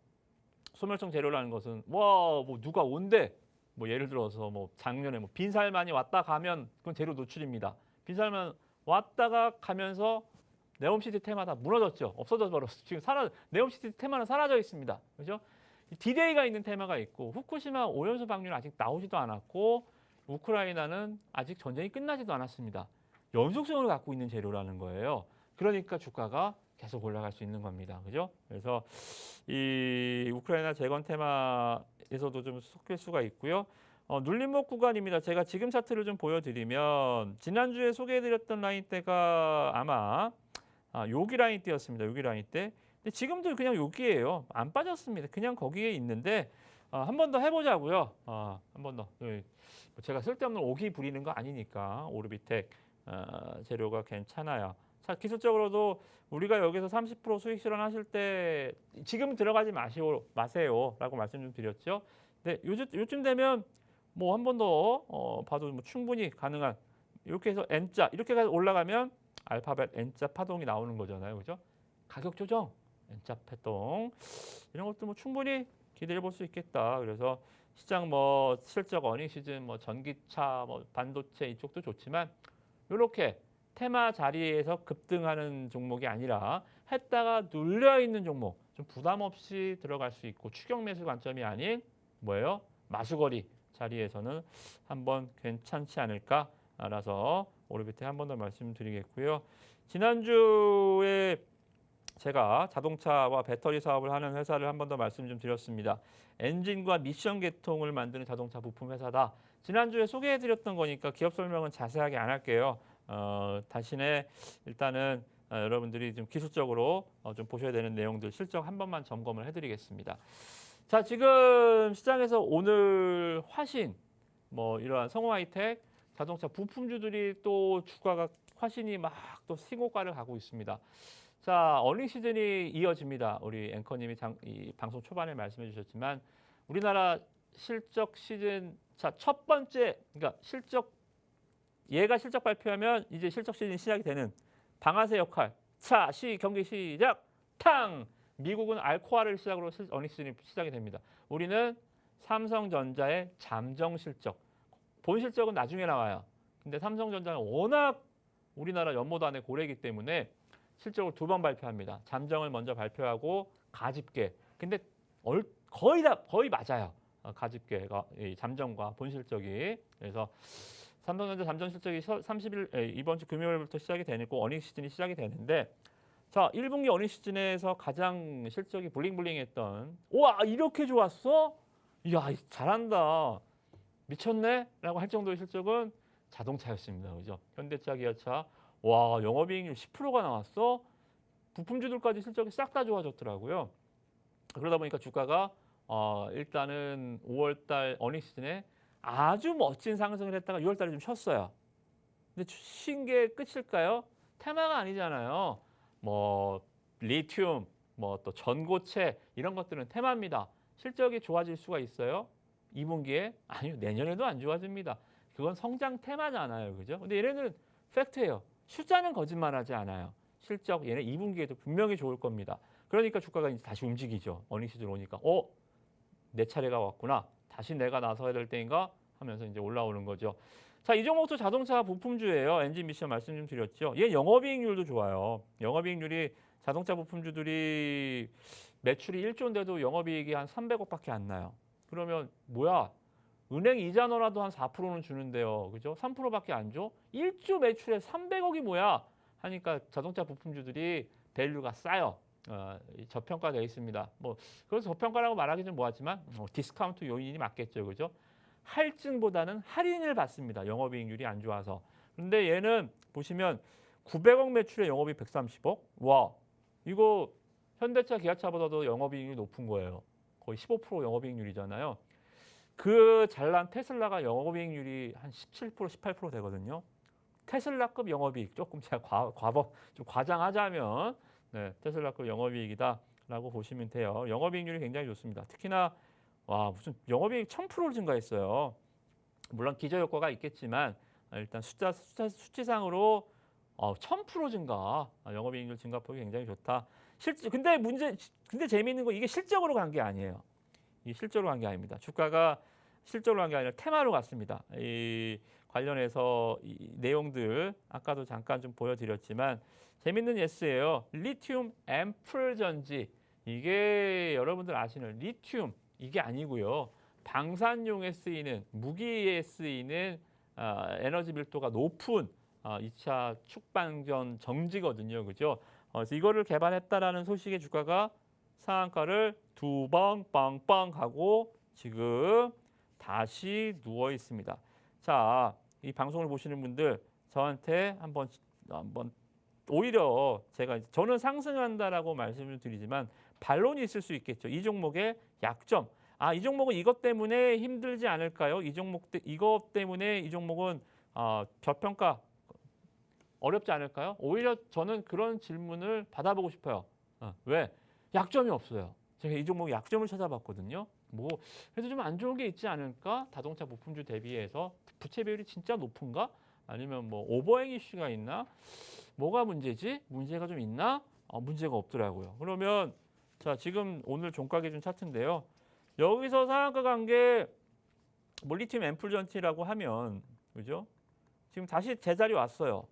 소멸성 재료라는 것은 뭐 누가 온대. 뭐 예를 들어서 뭐 작년에 뭐 빈살만이 왔다 가면 그건 재료 노출입니다. 빈살만 왔다가 가면서 네옴시티 테마다 무너졌죠. 없어져 버렸어. 지금 네옴시티 테마는 사라져 있습니다. 그죠? 디데이가 있는 테마가 있고 후쿠시마 오염수 방류는 아직 나오지도 않았고 우크라이나는 아직 전쟁이 끝나지도 않았습니다. 연속성을 갖고 있는 재료라는 거예요. 그러니까 주가가 계속 올라갈 수 있는 겁니다. 그죠? 그래서 이 우크라이나 재건 테마에서도 좀 섞일 수가 있고요. 눌림목 구간입니다. 제가 지금 차트를 좀 보여드리면 지난주에 소개해드렸던 라인대가 아마 여기 라인대였습니다. 여기 라인대. 근데 지금도 그냥 여기예요. 안 빠졌습니다. 그냥 거기에 있는데 한 번 더 해보자고요. 한 번 더. 제가 쓸데없는 오기 부리는 거 아니니까 오르비텍 재료가 괜찮아요. 자, 기술적으로도 우리가 여기서 30% 수익 실현하실 때 지금 들어가지 마세요라고 말씀 좀 드렸죠. 근데 요즘 되면 뭐 한 번 더 봐도 뭐 충분히 가능한 이렇게 해서 N자 이렇게 올라가면 알파벳 N자 파동이 나오는 거잖아요, 그죠? 가격 조정 N자 파동 이런 것도 뭐 충분히 기대해 볼 수 있겠다. 그래서 시장 뭐 실적 어닝 시즌 뭐 전기차 뭐 반도체 이쪽도 좋지만 이렇게 테마 자리에서 급등하는 종목이 아니라 했다가 눌려 있는 종목 좀 부담 없이 들어갈 수 있고 추격 매수 관점이 아닌 뭐예요? 마수거리 자리에서는 한번 괜찮지 않을까? 알아서 오르비텍 한 번 더 말씀드리겠고요. 지난주에 제가 자동차와 배터리 사업을 하는 회사를 한 번 더 말씀 좀 드렸습니다. 엔진과 미션 계통을 만드는 자동차 부품 회사다. 지난주에 소개해드렸던 거니까 기업 설명은 자세하게 안 할게요. 대신에 일단은 여러분들이 좀 기술적으로 좀 보셔야 되는 내용들 실적 한 번만 점검을 해드리겠습니다. 자, 지금 시장에서 오늘 화신, 뭐 이러한 성호하이텍 자동차 부품주들이 또 주가가 화신이 막 또 신고가를 가고 있습니다. 자, 어닝 시즌이 이어집니다. 우리 앵커님이 이 방송 초반에 말씀해 주셨지만 우리나라 실적 시즌 자, 첫 번째 그러니까 얘가 실적 발표하면 이제 실적 시즌이 시작이 되는 방아쇠 역할. 자, 경기 시작. 탕. 미국은 알코아를 시작으로 어닝 시즌이 시작이 됩니다. 우리는 삼성전자의 잠정 실적. 본 실적은 나중에 나와요. 근데 삼성전자는 워낙 우리나라 연모도 안에 고래이기 때문에 실적을 두 번 발표합니다. 잠정을 먼저 발표하고 가집계. 근데 거의 맞아요. 가집계가 잠정과 본 실적이. 그래서 삼성전자 잠정 실적이 30일 이번 주 금요일부터 시작이 되고 어닝 시즌이 시작이 되는데 자, 1분기 어닝 시즌에서 가장 실적이 블링블링했던 와, 이렇게 좋았어? 이야, 잘한다. 미쳤네? 라고 할 정도의 실적은 자동차였습니다. 그죠? 현대차, 기아차. 와, 영업이익률 10%가 나왔어? 부품주들까지 실적이 싹 다 좋아졌더라고요. 그러다 보니까 주가가 일단은 5월달 어닝 시즌에 아주 멋진 상승을 했다가 6월달에 좀 쉬었어요. 근데 쉰 게 끝일까요? 테마가 아니잖아요. 뭐 리튬, 뭐 또 전고체 이런 것들은 테마입니다. 실적이 좋아질 수가 있어요? 2분기에? 아니요. 내년에도 안 좋아집니다. 그건 성장 테마잖아요. 그죠? 근데 얘네는 팩트예요. 숫자는 거짓말하지 않아요. 실적 얘네 2분기에도 분명히 좋을 겁니다. 그러니까 주가가 이제 다시 움직이죠. 어닝 시즌 오니까 내 차례가 왔구나. 다시 내가 나서야 될 때인가 하면서 이제 올라오는 거죠. 자, 이 종목도 자동차 부품주예요. 엔진 미션 말씀 좀 드렸죠. 얘 영업이익률도 좋아요. 영업이익률이 자동차 부품주들이 매출이 1조인데도 영업이익이 한 300억밖에 안 나요. 그러면 뭐야? 은행 이자 넣어도 한 4%는 주는데요. 그죠? 3%밖에 안 줘? 1조 매출에 300억이 뭐야? 하니까 자동차 부품주들이 밸류가 싸요. 저평가되어 있습니다. 뭐 그래서 저평가라고 말하기 좀 뭐하지만 디스카운트 요인이 맞겠죠. 그죠? 할증보다는 할인을 받습니다. 영업이익률이 안 좋아서. 근데 얘는 보시면 900억 매출에 영업이익 130억? 와, 이거 현대차, 기아차보다도 영업이익이 높은 거예요. 거의 15% 영업이익률이잖아요. 그 잘난 테슬라가 영업이익률이 한 17%, 18% 되거든요. 테슬라급 영업이익 조금 제가 좀 과장하자면 네, 테슬라급 영업이익이다라고 보시면 돼요. 영업이익률이 굉장히 좋습니다. 특히나 와 무슨 영업이익 1000%를 증가했어요. 물론 기저효과가 있겠지만 일단 수치상으로 1000% 증가, 영업이익률 증가폭이 굉장히 좋다. 근데 재미있는 건 이게 실적으로 간 게 아니에요. 이 실적으로 간 게 아닙니다. 주가가 실적으로 간 게 아니라 테마로 갔습니다. 이 관련해서 이 내용들 아까도 잠깐 좀 보여드렸지만 재밌는 예스예요. 리튬 앰플 전지, 이게 여러분들 아시는 리튬 이게 아니고요. 방산용에 쓰이는, 무기에 쓰이는 에너지 밀도가 높은 2차 축방전 정지거든요. 그죠? 그래서 이거를 개발했다라는 소식에 주가가 상한가를 두 방 빵빵 하고 지금 다시 누워 있습니다. 자, 이 방송을 보시는 분들 저한테 한번 오히려 저는 상승한다라고 말씀을 드리지만 반론이 있을 수 있겠죠. 이 종목의 약점. 이 종목은 이것 때문에 힘들지 않을까요? 이것 때문에 이 종목은 저평가 어렵지 않을까요? 오히려 저는 그런 질문을 받아보고 싶어요. 왜? 약점이 없어요. 제가 이 종목 약점을 찾아봤거든요. 뭐 그래도 좀 안 좋은 게 있지 않을까? 자동차 부품주 대비해서 부채 비율이 진짜 높은가? 아니면 뭐 오버행 이슈가 있나? 뭐가 문제지? 문제가 좀 있나? 문제가 없더라고요. 그러면 자 지금 오늘 종가 기준 차트인데요. 여기서 상한가 간 게 리튬 앰플 전지라고 하면 그죠? 지금 다시 제자리 왔어요.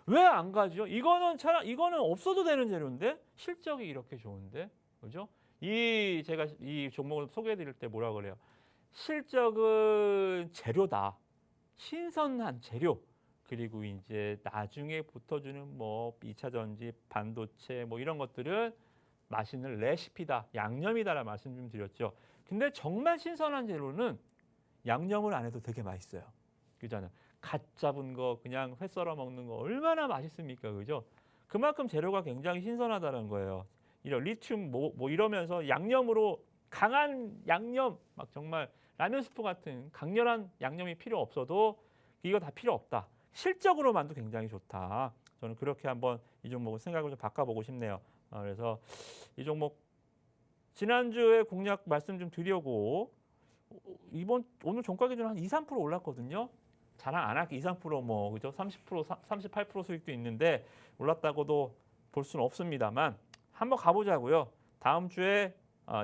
왜 안 가죠? 이거는 없어도 되는 재료인데 실적이 이렇게 좋은데 그죠? 제가 이 종목을 소개해 드릴 때 뭐라 그래요? 실적은 재료다. 신선한 재료. 그리고 이제 나중에 붙어주는 뭐 2차 전지, 반도체 뭐 이런 것들은 맛있는 레시피다, 양념이다라는 말씀 좀 드렸죠. 근데 정말 신선한 재료는 양념을 안 해도 되게 맛있어요. 그잖아요. 갓 잡은 거 그냥 회 썰어 먹는 거 얼마나 맛있습니까, 그죠? 그만큼 재료가 굉장히 신선하다는 거예요. 이런 리튬 뭐 이러면서 양념으로 강한 양념, 막 정말 라면 스프 같은 강렬한 양념이 필요 없어도 이거 다 필요 없다. 실적으로만도 굉장히 좋다. 저는 그렇게 한번 이 종목을 생각을 좀 바꿔보고 싶네요. 그래서 이 종목 지난주에 공략 말씀 좀 드리고 오늘 종가 기준 한 2, 3% 올랐거든요. 자랑 안 할게 2, 3% 뭐 그죠? 30%, 38% 수익도 있는데 올랐다고도 볼 수는 없습니다만 한번 가보자고요. 다음 주에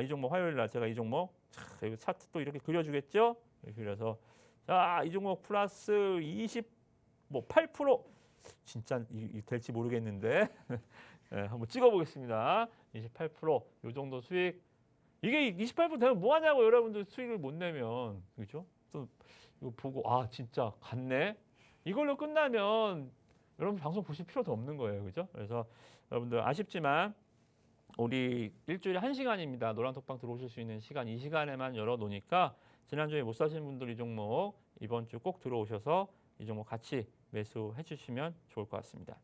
이 종목 화요일 날 제가 이 종목 여기 차트 또 이렇게 그려주겠죠? 그래서 자, 이 종목 플러스 8% 진짜 될지 모르겠는데 네, 한번 찍어보겠습니다. 28%이 정도 수익. 이게 28% 되면 뭐 하냐고 여러분들 수익을 못 내면 그렇죠? 또 이거 보고 진짜 갔네. 이걸로 끝나면 여러분 방송 보실 필요도 없는 거예요, 그렇죠? 그래서 여러분들 아쉽지만 우리 일주일에 1시간입니다. 노란톡방 들어오실 수 있는 시간 이 시간에만 열어놓으니까 지난주에 못 사신 분들 이 종목 이번 주 꼭 들어오셔서 이 종목 같이 매수해 주시면 좋을 것 같습니다.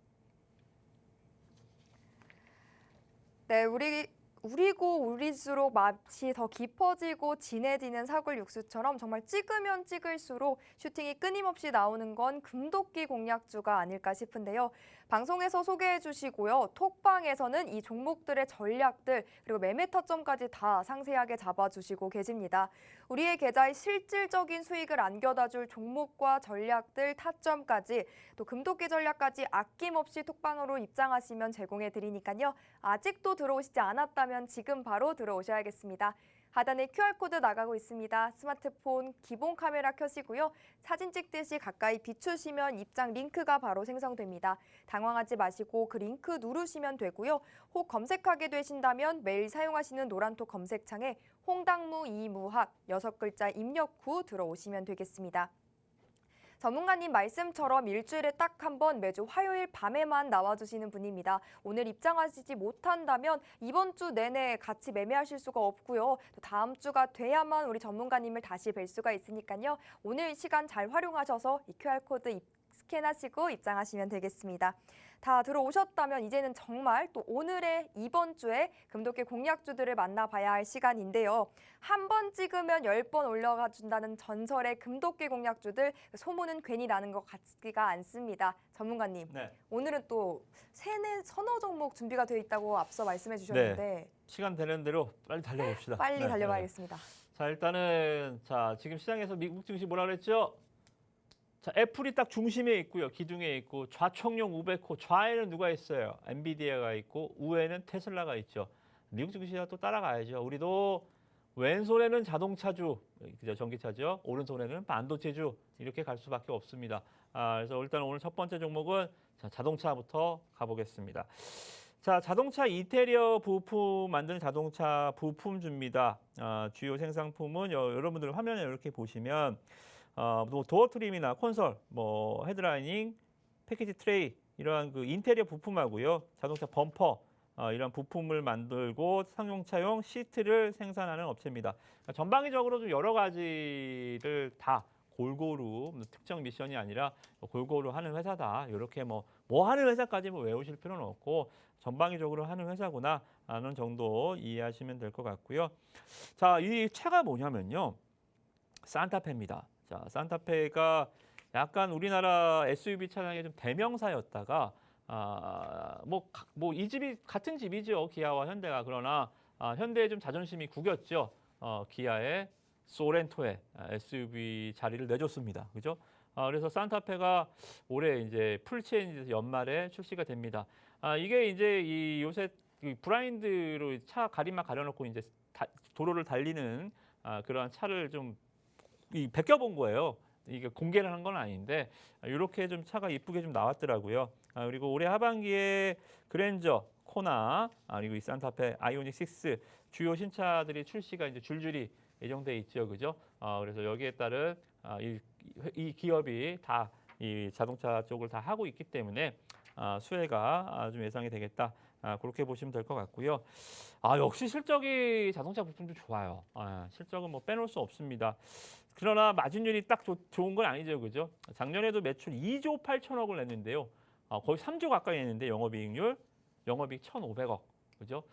네, 우리고 우릴수록 맛이 더 깊어지고 진해지는 사골 육수처럼 정말 찍으면 찍을수록 슈팅이 끊임없이 나오는 건 금도끼 공략주가 아닐까 싶은데요. 방송에서 소개해 주시고요. 톡방에서는 이 종목들의 전략들 그리고 매매 타점까지 다 상세하게 잡아주시고 계십니다. 우리의 계좌에 실질적인 수익을 안겨다 줄 종목과 전략들 타점까지 또 금도끼 전략까지 아낌없이 톡방으로 입장하시면 제공해 드리니까요. 아직도 들어오시지 않았다면 지금 바로 들어오셔야겠습니다. 하단에 QR코드 나가고 있습니다. 스마트폰 기본 카메라 켜시고요. 사진 찍듯이 가까이 비추시면 입장 링크가 바로 생성됩니다. 당황하지 마시고 그 링크 누르시면 되고요. 혹 검색하게 되신다면 매일 사용하시는 노란톡 검색창에 홍당무 이무학 6글자 입력 후 들어오시면 되겠습니다. 전문가님 말씀처럼 일주일에 딱 한 번 매주 화요일 밤에만 나와주시는 분입니다. 오늘 입장하시지 못한다면 이번 주 내내 같이 매매하실 수가 없고요. 또 다음 주가 돼야만 우리 전문가님을 다시 뵐 수가 있으니까요. 오늘 시간 잘 활용하셔서 이 QR코드 스캔하시고 입장하시면 되겠습니다. 다 들어오셨다면 이제는 정말 또 오늘의 이번 주에 금도끼 공략주들을 만나봐야 할 시간인데요. 한 번 찍으면 10번 올려가 준다는 전설의 금도끼 공략주들, 소문은 괜히 나는 것 같지가 않습니다. 전문가님, 네. 오늘은 또 서너 종목 준비가 되어 있다고 앞서 말씀해 주셨는데 시간 되는 대로 빨리 달려봅시다. 빨리 네, 달려봐야겠습니다. 자, 일단은 지금 시장에서 미국 증시 뭐라 그랬죠? 자, 애플이 딱 중심에 있고요. 기둥에 있고 좌청룡 우베코 좌에는 누가 있어요? 엔비디아가 있고 우에는 테슬라가 있죠. 미국 증시가 또 따라가야죠. 우리도 왼손에는 자동차주, 그죠? 전기차죠. 오른손에는 반도체주 이렇게 갈 수밖에 없습니다. 그래서 일단 오늘 첫 번째 종목은 자동차부터 가보겠습니다. 자, 자동차 인테리어 부품 만드는 자동차 부품주입니다. 주요 생산품은 여러분들 화면에 이렇게 보시면 도어 트림이나 콘솔, 헤드라이닝, 패키지 트레이 이러한 그 인테리어 부품하고요. 자동차 범퍼 이런 부품을 만들고 상용차용 시트를 생산하는 업체입니다. 전방위적으로 좀 여러 가지를 다 골고루 특정 미션이 아니라 골고루 하는 회사다. 이렇게 뭐 하는 회사까지 외우실 필요는 없고 전방위적으로 하는 회사구나 하는 정도 이해하시면 될 것 같고요. 자, 이 차가 뭐냐면요. 산타페입니다. 자, 산타페가 약간 우리나라 SUV 차량의 좀 대명사였다가 이 집이 같은 집이죠. 기아와 현대가. 그러나 현대의 좀 자존심이 구겼죠. 기아의 소렌토에 SUV 자리를 내줬습니다. 그죠? 그래서 산타페가 올해 이제 풀체인지에서 연말에 출시가 됩니다. 이게 이제 요새 브라인드로 차 가림막 가려놓고 이제 도로를 달리는 그러한 차를 좀 베껴본 거예요. 이게 공개를 한 건 아닌데 이렇게 좀 차가 이쁘게 좀 나왔더라고요. 그리고 올해 하반기에 그랜저, 코나 그리고 이 산타페, 아이오닉 6 주요 신차들이 출시가 이제 줄줄이 예정돼 있죠, 그죠? 그래서 여기에 따른 이 기업이 다 이 자동차 쪽을 다 하고 있기 때문에 수혜가 좀 예상이 되겠다. 그렇게 보시면 될 것 같고요. 역시 실적이 자동차 부품도 좋아요. 실적은 뭐 빼놓을 수 없습니다. 그러나 마진율이 딱 좋은 건 아니죠, 그죠? 작년에도 매출 2조 8천억을 냈는데요. 거의 3조 가까이 냈는데 영업이익 1,500억, 그죠?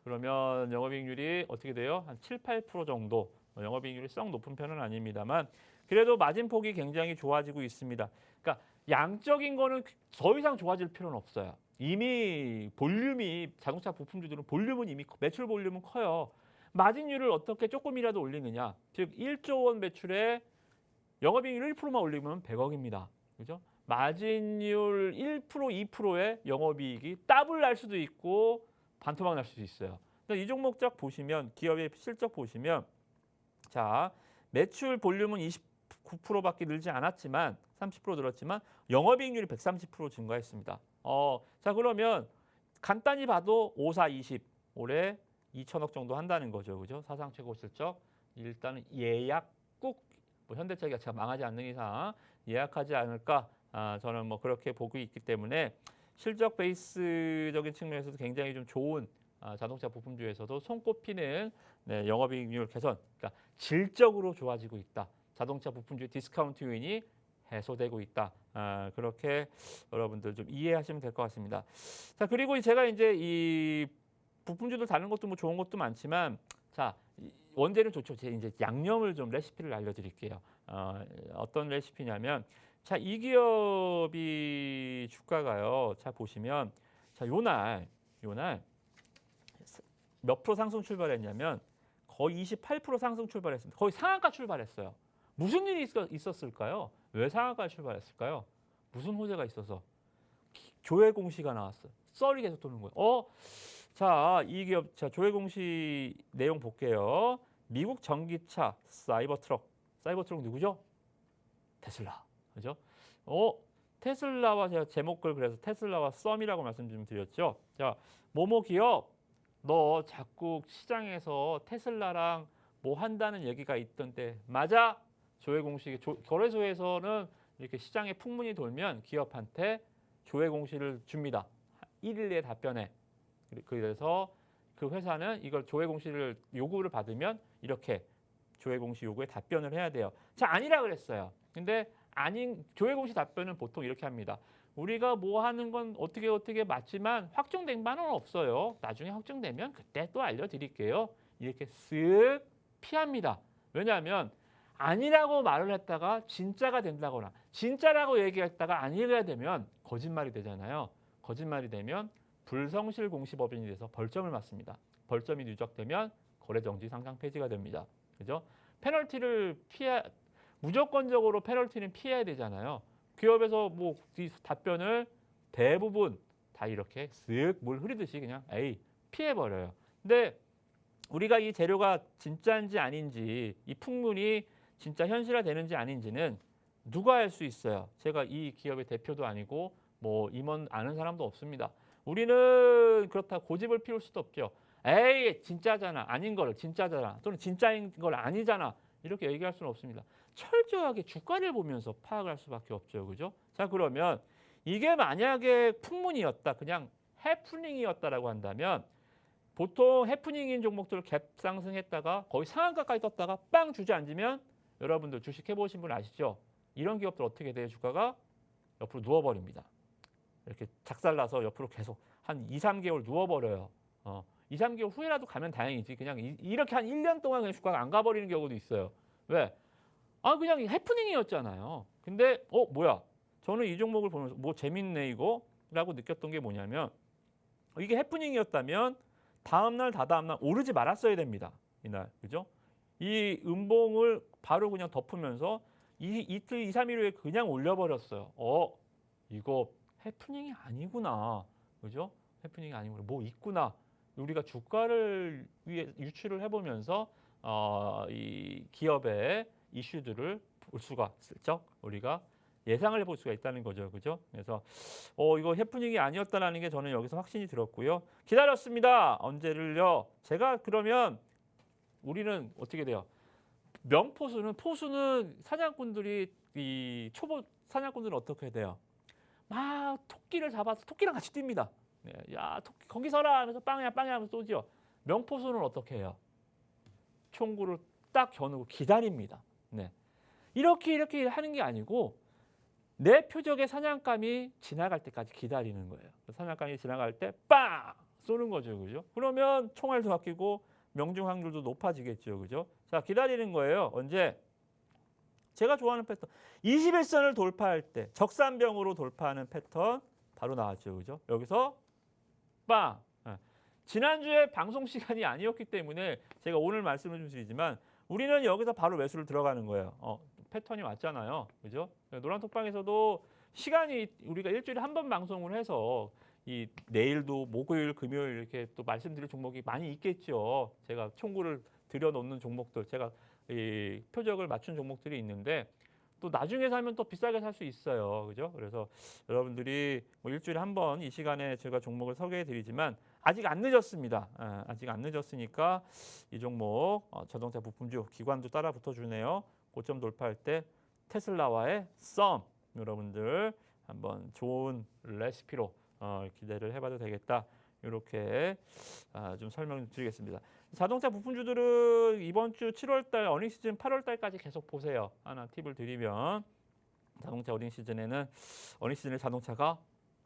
그러면 영업이익률이 어떻게 돼요? 한 7, 8% 정도. 영업이익률이 썩 높은 편은 아닙니다만 그래도 마진폭이 굉장히 좋아지고 있습니다. 그러니까 양적인 거는 더 이상 좋아질 필요는 없어요. 이미 볼륨이 자동차 부품주들은 볼륨은 이미 매출 볼륨은 커요. 마진율을 어떻게 조금이라도 올리느냐. 즉 1조 원 매출에 영업이익률 1%만 올리면 100억입니다. 그죠? 마진율 1%, 2%의 영업이익이 더블 날 수도 있고 반토막 날 수도 있어요. 이 종목 쫙 보시면 기업의 실적 보시면 자, 매출 볼륨은 29%밖에 늘지 않았지만 30% 늘었지만 영업이익률이 130% 증가했습니다. 자, 그러면 간단히 봐도 5, 4, 20 올해 2천억 정도 한다는 거죠. 그죠? 사상 최고 실적. 일단은 예약 꼭 현대차 자체가 망하지 않는 이상 예약하지 않을까? 저는 그렇게 보고 있기 때문에 실적 베이스적인 측면에서도 굉장히 좀 좋은 자동차 부품주에서도 손꼽히는 영업이익률 개선, 그러니까 질적으로 좋아지고 있다. 자동차 부품주의 디스카운트 요인이 해소되고 있다. 그렇게 여러분들 좀 이해하시면 될 것 같습니다. 자, 그리고 제가 이제 이 부품주들 다른 것도 좋은 것도 많지만, 자, 원재료 좋죠. 제가 이제 양념을 좀 레시피를 알려드릴게요. 어떤 레시피냐면, 자, 이 기업이 주가가요. 자, 보시면, 자, 요날 몇 프로 상승 출발했냐면 거의 28% 상승 출발했습니다. 거의 상한가 출발했어요. 무슨 일이 있었을까요? 왜 상한가 출발했을까요? 무슨 호재가 있어서? 조회 공시가 나왔어요. 썰이 계속 도는 거예요. 자, 이 기업, 자, 조회 공시 내용 볼게요. 미국 전기차 사이버트럭 누구죠? 테슬라, 그죠? 테슬라와 제가 제목을 그래서 테슬라와 썸이라고 말씀 좀 드렸죠. 자, 모모 기업, 너 자꾸 시장에서 테슬라랑 뭐 한다는 얘기가 있던데 맞아? 조회 공시 거래소에서는 이렇게 시장에 풍문이 돌면 기업한테 조회 공시를 줍니다. 1일 내에 답변해. 그래서 그 회사는 이걸 조회 공시를 요구를 받으면 이렇게 조회 공시 요구에 답변을 해야 돼요. 자, 아니라 그랬어요. 근데 아닌 조회 공식 답변은 보통 이렇게 합니다. 우리가 뭐 하는 건 어떻게 맞지만 확정된 바는 없어요. 나중에 확정되면 그때 또 알려드릴게요. 이렇게 쓱 피합니다. 왜냐하면 아니라고 말을 했다가 진짜가 된다거나 진짜라고 얘기했다가 아니가 되면 거짓말이 되잖아요. 거짓말이 되면 불성실 공시법인이 돼서 벌점을 맞습니다. 벌점이 누적되면 거래 정지 상장 폐지가 됩니다. 그죠? 페널티를 무조건적으로 페널티는 피해야 되잖아요. 기업에서 뭐 이 답변을 대부분 다 이렇게 쓱 물 흐리듯이 그냥 피해 버려요. 근데 우리가 이 재료가 진짜인지 아닌지 이 풍문이 진짜 현실화되는지 아닌지는 누가 알 수 있어요. 제가 이 기업의 대표도 아니고 뭐 임원 아는 사람도 없습니다. 우리는 그렇다 고집을 피울 수도 없죠. 진짜잖아. 아닌 걸 진짜잖아. 또는 진짜인 걸 아니잖아. 이렇게 얘기할 수는 없습니다. 철저하게 주가를 보면서 파악할 수밖에 없죠. 그죠? 자, 그러면 이게 만약에 풍문이었다. 그냥 해프닝이었다라고 한다면 보통 해프닝인 종목들 갭 상승했다가 거의 상한가까지 떴다가 빵 주저앉으면 여러분들 주식 해보신 분 아시죠? 이런 기업들 어떻게 돼요? 주가가 옆으로 누워버립니다. 이렇게 작살나서 옆으로 계속 한 2, 3개월 누워버려요. 2, 3개월 후에라도 가면 다행이지. 그냥 이렇게 한 1년 동안 그냥 주가가 안 가버리는 경우도 있어요. 왜? 그냥 해프닝이었잖아요. 근데 뭐야? 저는 이 종목을 보면서 뭐 재밌네 이거 라고 느꼈던 게 뭐냐면 이게 해프닝이었다면 다음날 다다음날 오르지 말았어야 됩니다. 이날. 그죠? 이 음봉을 바로 그냥 덮으면서 이틀, 2, 3일 후에 그냥 올려버렸어요. 이거 해프닝이 아니구나. 그죠? 해프닝이 아니구나. 뭐 있구나. 우리가 주가를 위해 유추를 해보면서 이 기업의 이슈들을 볼 수가 있죠. 우리가 예상을 해볼 수가 있다는 거죠. 그죠? 그래서 이거 해프닝이 아니었다라는 게 저는 여기서 확신이 들었고요. 기다렸습니다. 언제를요? 제가 그러면 우리는 어떻게 돼요? 포수는 사냥꾼들이 이 초보 사냥꾼들은 어떻게 돼요? 막 토끼를 잡아서 토끼랑 같이 뜁니다. 네, 야 토끼 거기 서라 하면서 빵야 하면서 쏘죠. 명포수는 어떻게 해요? 총구를 딱 겨누고 기다립니다. 네. 이렇게 하는 게 아니고 내 표적의 사냥감이 지나갈 때까지 기다리는 거예요. 사냥감이 지나갈 때 빵 쏘는 거죠. 그죠? 그러면 총알도 바뀌고 명중 확률도 높아지겠죠. 그죠? 자, 기다리는 거예요. 언제? 제가 좋아하는 패턴. 21선을 돌파할 때 적산병으로 돌파하는 패턴 바로 나왔죠. 그죠? 여기서 빵. 지난주에 방송 시간이 아니었기 때문에 제가 오늘 말씀을 좀 드리지만 우리는 여기서 바로 매수를 들어가는 거예요. 패턴이 왔잖아요. 그죠? 노란톡방에서도 시간이 우리가 일주일에 한 번 방송을 해서 이 내일도 목요일, 금요일 이렇게 또 말씀드릴 종목이 많이 있겠죠. 제가 총구를 들여놓는 종목들, 제가 이 표적을 맞춘 종목들이 있는데 또 나중에 사면 또 비싸게 살 수 있어요. 그죠? 그래서 여러분들이 뭐 일주일에 한 번 이 시간에 제가 종목을 소개해 드리지만 아직 안 늦었습니다. 아직 안 늦었으니까 이 종목 자동차 부품주 기관도 따라 붙어주네요. 고점 돌파할 때 테슬라와의 썸 여러분들 한번 좋은 레시피로 기대를 해봐도 되겠다. 이렇게 좀 설명 드리겠습니다. 자동차 부품주들은 이번 주 7월달 어닝 시즌 8월달까지 계속 보세요. 하나 팁을 드리면 자동차 어닝 시즌에는 어닝 시즌에 자동차가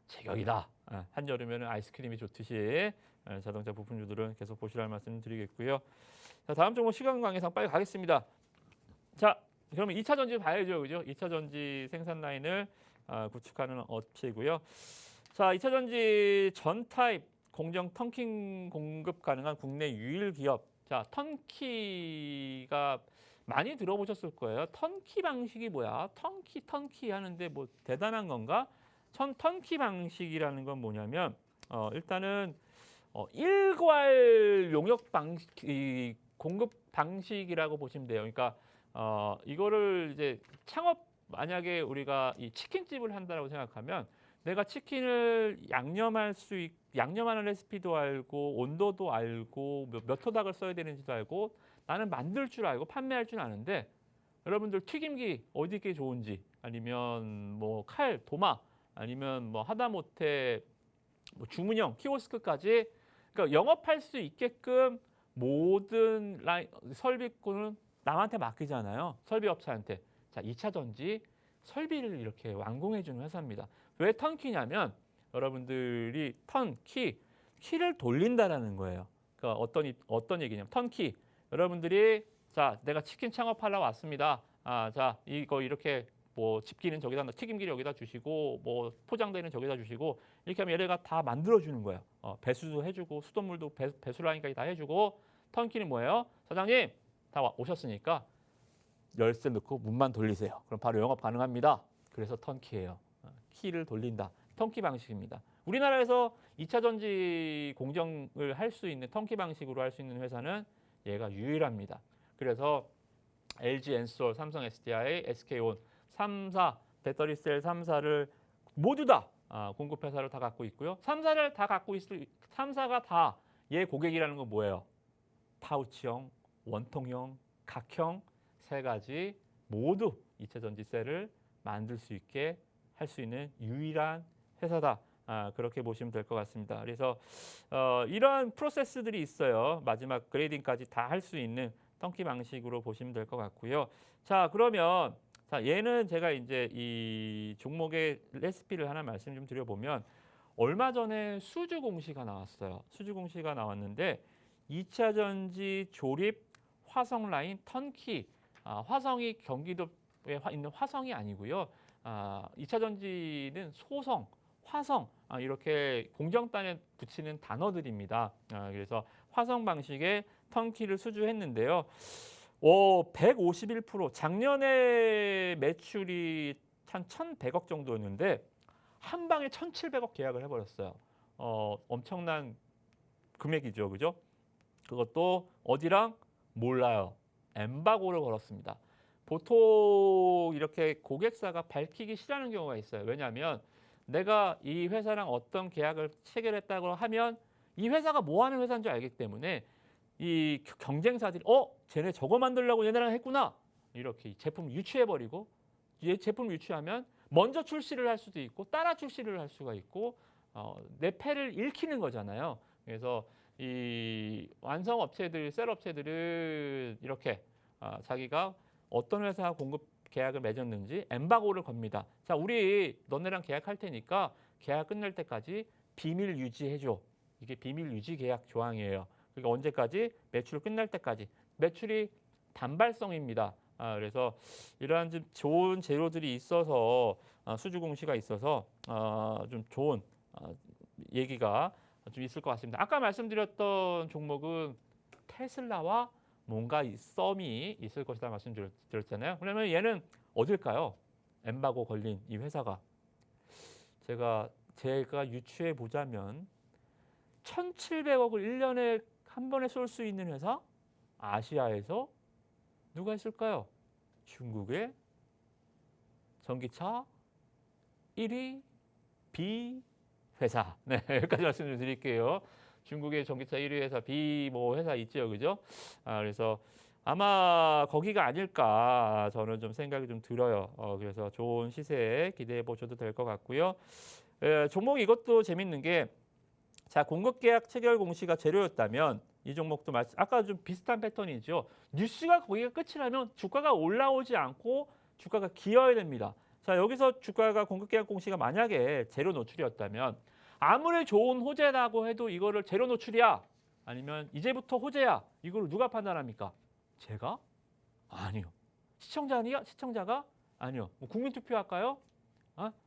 제격이다. 한여름에는 아이스크림이 좋듯이 자동차 부품주들은 계속 보시라는 말씀 드리겠고요. 자, 다음 종목 시간 관계상 빨리 가겠습니다. 자, 그러면 2차 전지 봐야죠. 그죠? 2차 전지 생산 라인을 구축하는 업체이고요. 자, 2차 전지 전 타입 공정 턴킹 공급 가능한 국내 유일 기업. 자, 턴키가 많이 들어보셨을 거예요. 턴키 방식이 뭐야? 턴키 하는데 뭐 대단한 건가? 턴키 방식이라는 건 뭐냐면 일단은 일괄 용역 방식, 공급 방식이라고 보시면 돼요. 그러니까 이거를 이제 창업 만약에 우리가 이 치킨집을 한다라고 생각하면 내가 치킨을 양념하는 레시피도 알고 온도도 알고 몇 호닥을 써야 되는지도 알고 나는 만들 줄 알고 판매할 줄 아는데 여러분들 튀김기 어디 게 좋은지 아니면 뭐 칼, 도마 아니면 뭐 하다못해 뭐 주문형 키오스크까지 그러니까 영업할 수 있게끔 모든 설비권은 남한테 맡기잖아요. 설비업체한테. 자, 2차 전지 설비를 이렇게 완공해 주는 회사입니다. 왜 턴키냐면 여러분들이 키를 돌린다라는 거예요. 그러니까 어떤 얘기냐면 턴키. 여러분들이 자, 내가 치킨 창업하러 왔습니다. 자, 이거 이렇게 뭐 집기는 저기다 튀김기를 여기다 주시고 뭐 포장되는 저기다 주시고 이렇게 하면 얘네가 다 만들어 주는 거예요. 배수도 해주고 수돗물도 배수를 하니까 다 해주고 턴키는 뭐예요? 사장님 다 오셨으니까 열쇠 넣고 문만 돌리세요. 그럼 바로 영업 가능합니다. 그래서 턴키예요. 키를 돌린다. 턴키 방식입니다. 우리나라에서 2차 전지 공정을 할 수 있는 턴키 방식으로 할 수 있는 회사는 얘가 유일합니다. 그래서 LG 엔솔, 삼성 SDI, SK온 3사 배터리 셀 3사를 모두 다 공급 회사를 다 갖고 있고요. 3사를 다 갖고 있을 3사가 다 얘 고객이라는 건 뭐예요? 파우치형, 원통형, 각형 세 가지 모두 2차 전지 셀을 만들 수 있게 할 수 있는 유일한 회사다. 그렇게 보시면 될 것 같습니다. 그래서 이러한 프로세스들이 있어요. 마지막 그레이딩까지 다 할 수 있는 턴키 방식으로 보시면 될 것 같고요. 자, 그러면 자, 얘는 제가 이제 이 종목의 레시피를 하나 말씀 좀 드려보면 얼마 전에 수주 공시가 나왔어요. 수주 공시가 나왔는데 2차 전지 조립 화성 라인 턴키. 화성이 경기도에 있는 화성이 아니고요. 2차 전지는 소성, 화성 이렇게 공정단에 붙이는 단어들입니다. 그래서 화성 방식의 턴키를 수주했는데요. 151% 작년에 매출이 한 1,100억 정도였는데 한 방에 1,700억 계약을 해버렸어요. 엄청난 금액이죠, 그죠? 그것도 어디랑 몰라요. 엠바고를 걸었습니다. 보통 이렇게 고객사가 밝히기 싫어하는 경우가 있어요. 왜냐하면 내가 이 회사랑 어떤 계약을 체결했다고 하면 이 회사가 뭐 하는 회사인 줄 알기 때문에 이 경쟁사들이 쟤네 저거 만들려고 얘네랑 했구나 이렇게 제품을 유치해버리고 이 제품을 유치하면 먼저 출시를 할 수도 있고 따라 출시를 할 수가 있고 내 패를 읽히는 거잖아요. 그래서 이 완성 업체들, 셀 업체들은 이렇게 자기가 어떤 회사 공급 계약을 맺었는지 엠바고를 겁니다. 자, 우리 너네랑 계약할 테니까 계약 끝날 때까지 비밀 유지해줘. 이게 비밀 유지 계약 조항이에요. 그러니까 언제까지? 매출 끝날 때까지. 매출이 단발성입니다. 그래서 이러한 좀 좋은 재료들이 있어서 수주 공시가 있어서 좀 좋은 얘기가 좀 있을 것 같습니다. 아까 말씀드렸던 종목은 테슬라와 뭔가 썸이 있을 것이다 말씀드렸잖아요. 그러면 얘는 어딜까요? 엠바고 걸린 이 회사가 제가 유추해 보자면 1,700억을 1년에 한 번에 쏠 수 있는 회사? 아시아에서 누가 있을까요? 중국의 전기차 1위 B 회사. 네, 여기까지 말씀 좀 드릴게요. 중국의 전기차 1위 회사 B 뭐 회사 있죠, 그죠? 그래서 아마 거기가 아닐까 저는 좀 생각이 좀 들어요. 그래서 좋은 시세 기대해 보셔도 될 것 같고요. 종목 이것도 재밌는 게 자, 공급 계약 체결 공시가 재료였다면 이 종목도 아까 좀 비슷한 패턴이죠. 뉴스가 거기가 끝이라면 주가가 올라오지 않고 주가가 기어야 됩니다. 자, 여기서 주가가 공급 계약 공시가 만약에 재료 노출이었다면 아무리 좋은 호재라고 해도 이거를 재료 노출이야 아니면 이제부터 호재야 이걸 누가 판단합니까? 제가? 아니요. 시청자가? 아니요. 뭐 국민 투표할까요?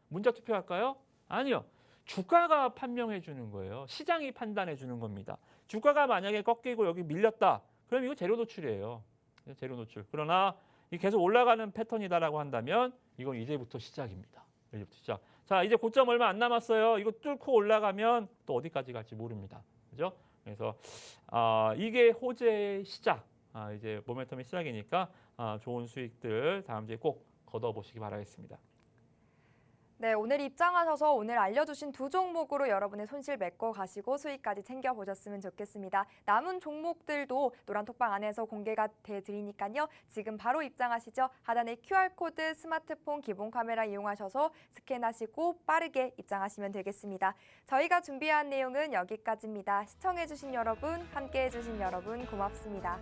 문자 투표할까요? 아니요. 주가가 판명해 주는 거예요. 시장이 판단해 주는 겁니다. 주가가 만약에 꺾이고 여기 밀렸다. 그럼 이거 재료 노출이에요. 재료 노출. 그러나 이 계속 올라가는 패턴이다라고 한다면 이건 이제부터 시작입니다. 이제부터 시작. 자, 이제 고점 얼마 안 남았어요. 이거 뚫고 올라가면 또 어디까지 갈지 모릅니다. 그죠? 그래서 이게 호재의 시작. 이제 모멘텀의 시작이니까 좋은 수익들 다음 주에 꼭 걷어보시기 바라겠습니다. 네, 오늘 입장하셔서 오늘 알려주신 두 종목으로 여러분의 손실 메꿔 가시고 수익까지 챙겨보셨으면 좋겠습니다. 남은 종목들도 노란톡방 안에서 공개가 되드리니까요. 지금 바로 입장하시죠. 하단에 QR코드 스마트폰 기본 카메라 이용하셔서 스캔하시고 빠르게 입장하시면 되겠습니다. 저희가 준비한 내용은 여기까지입니다. 시청해주신 여러분, 함께해주신 여러분 고맙습니다.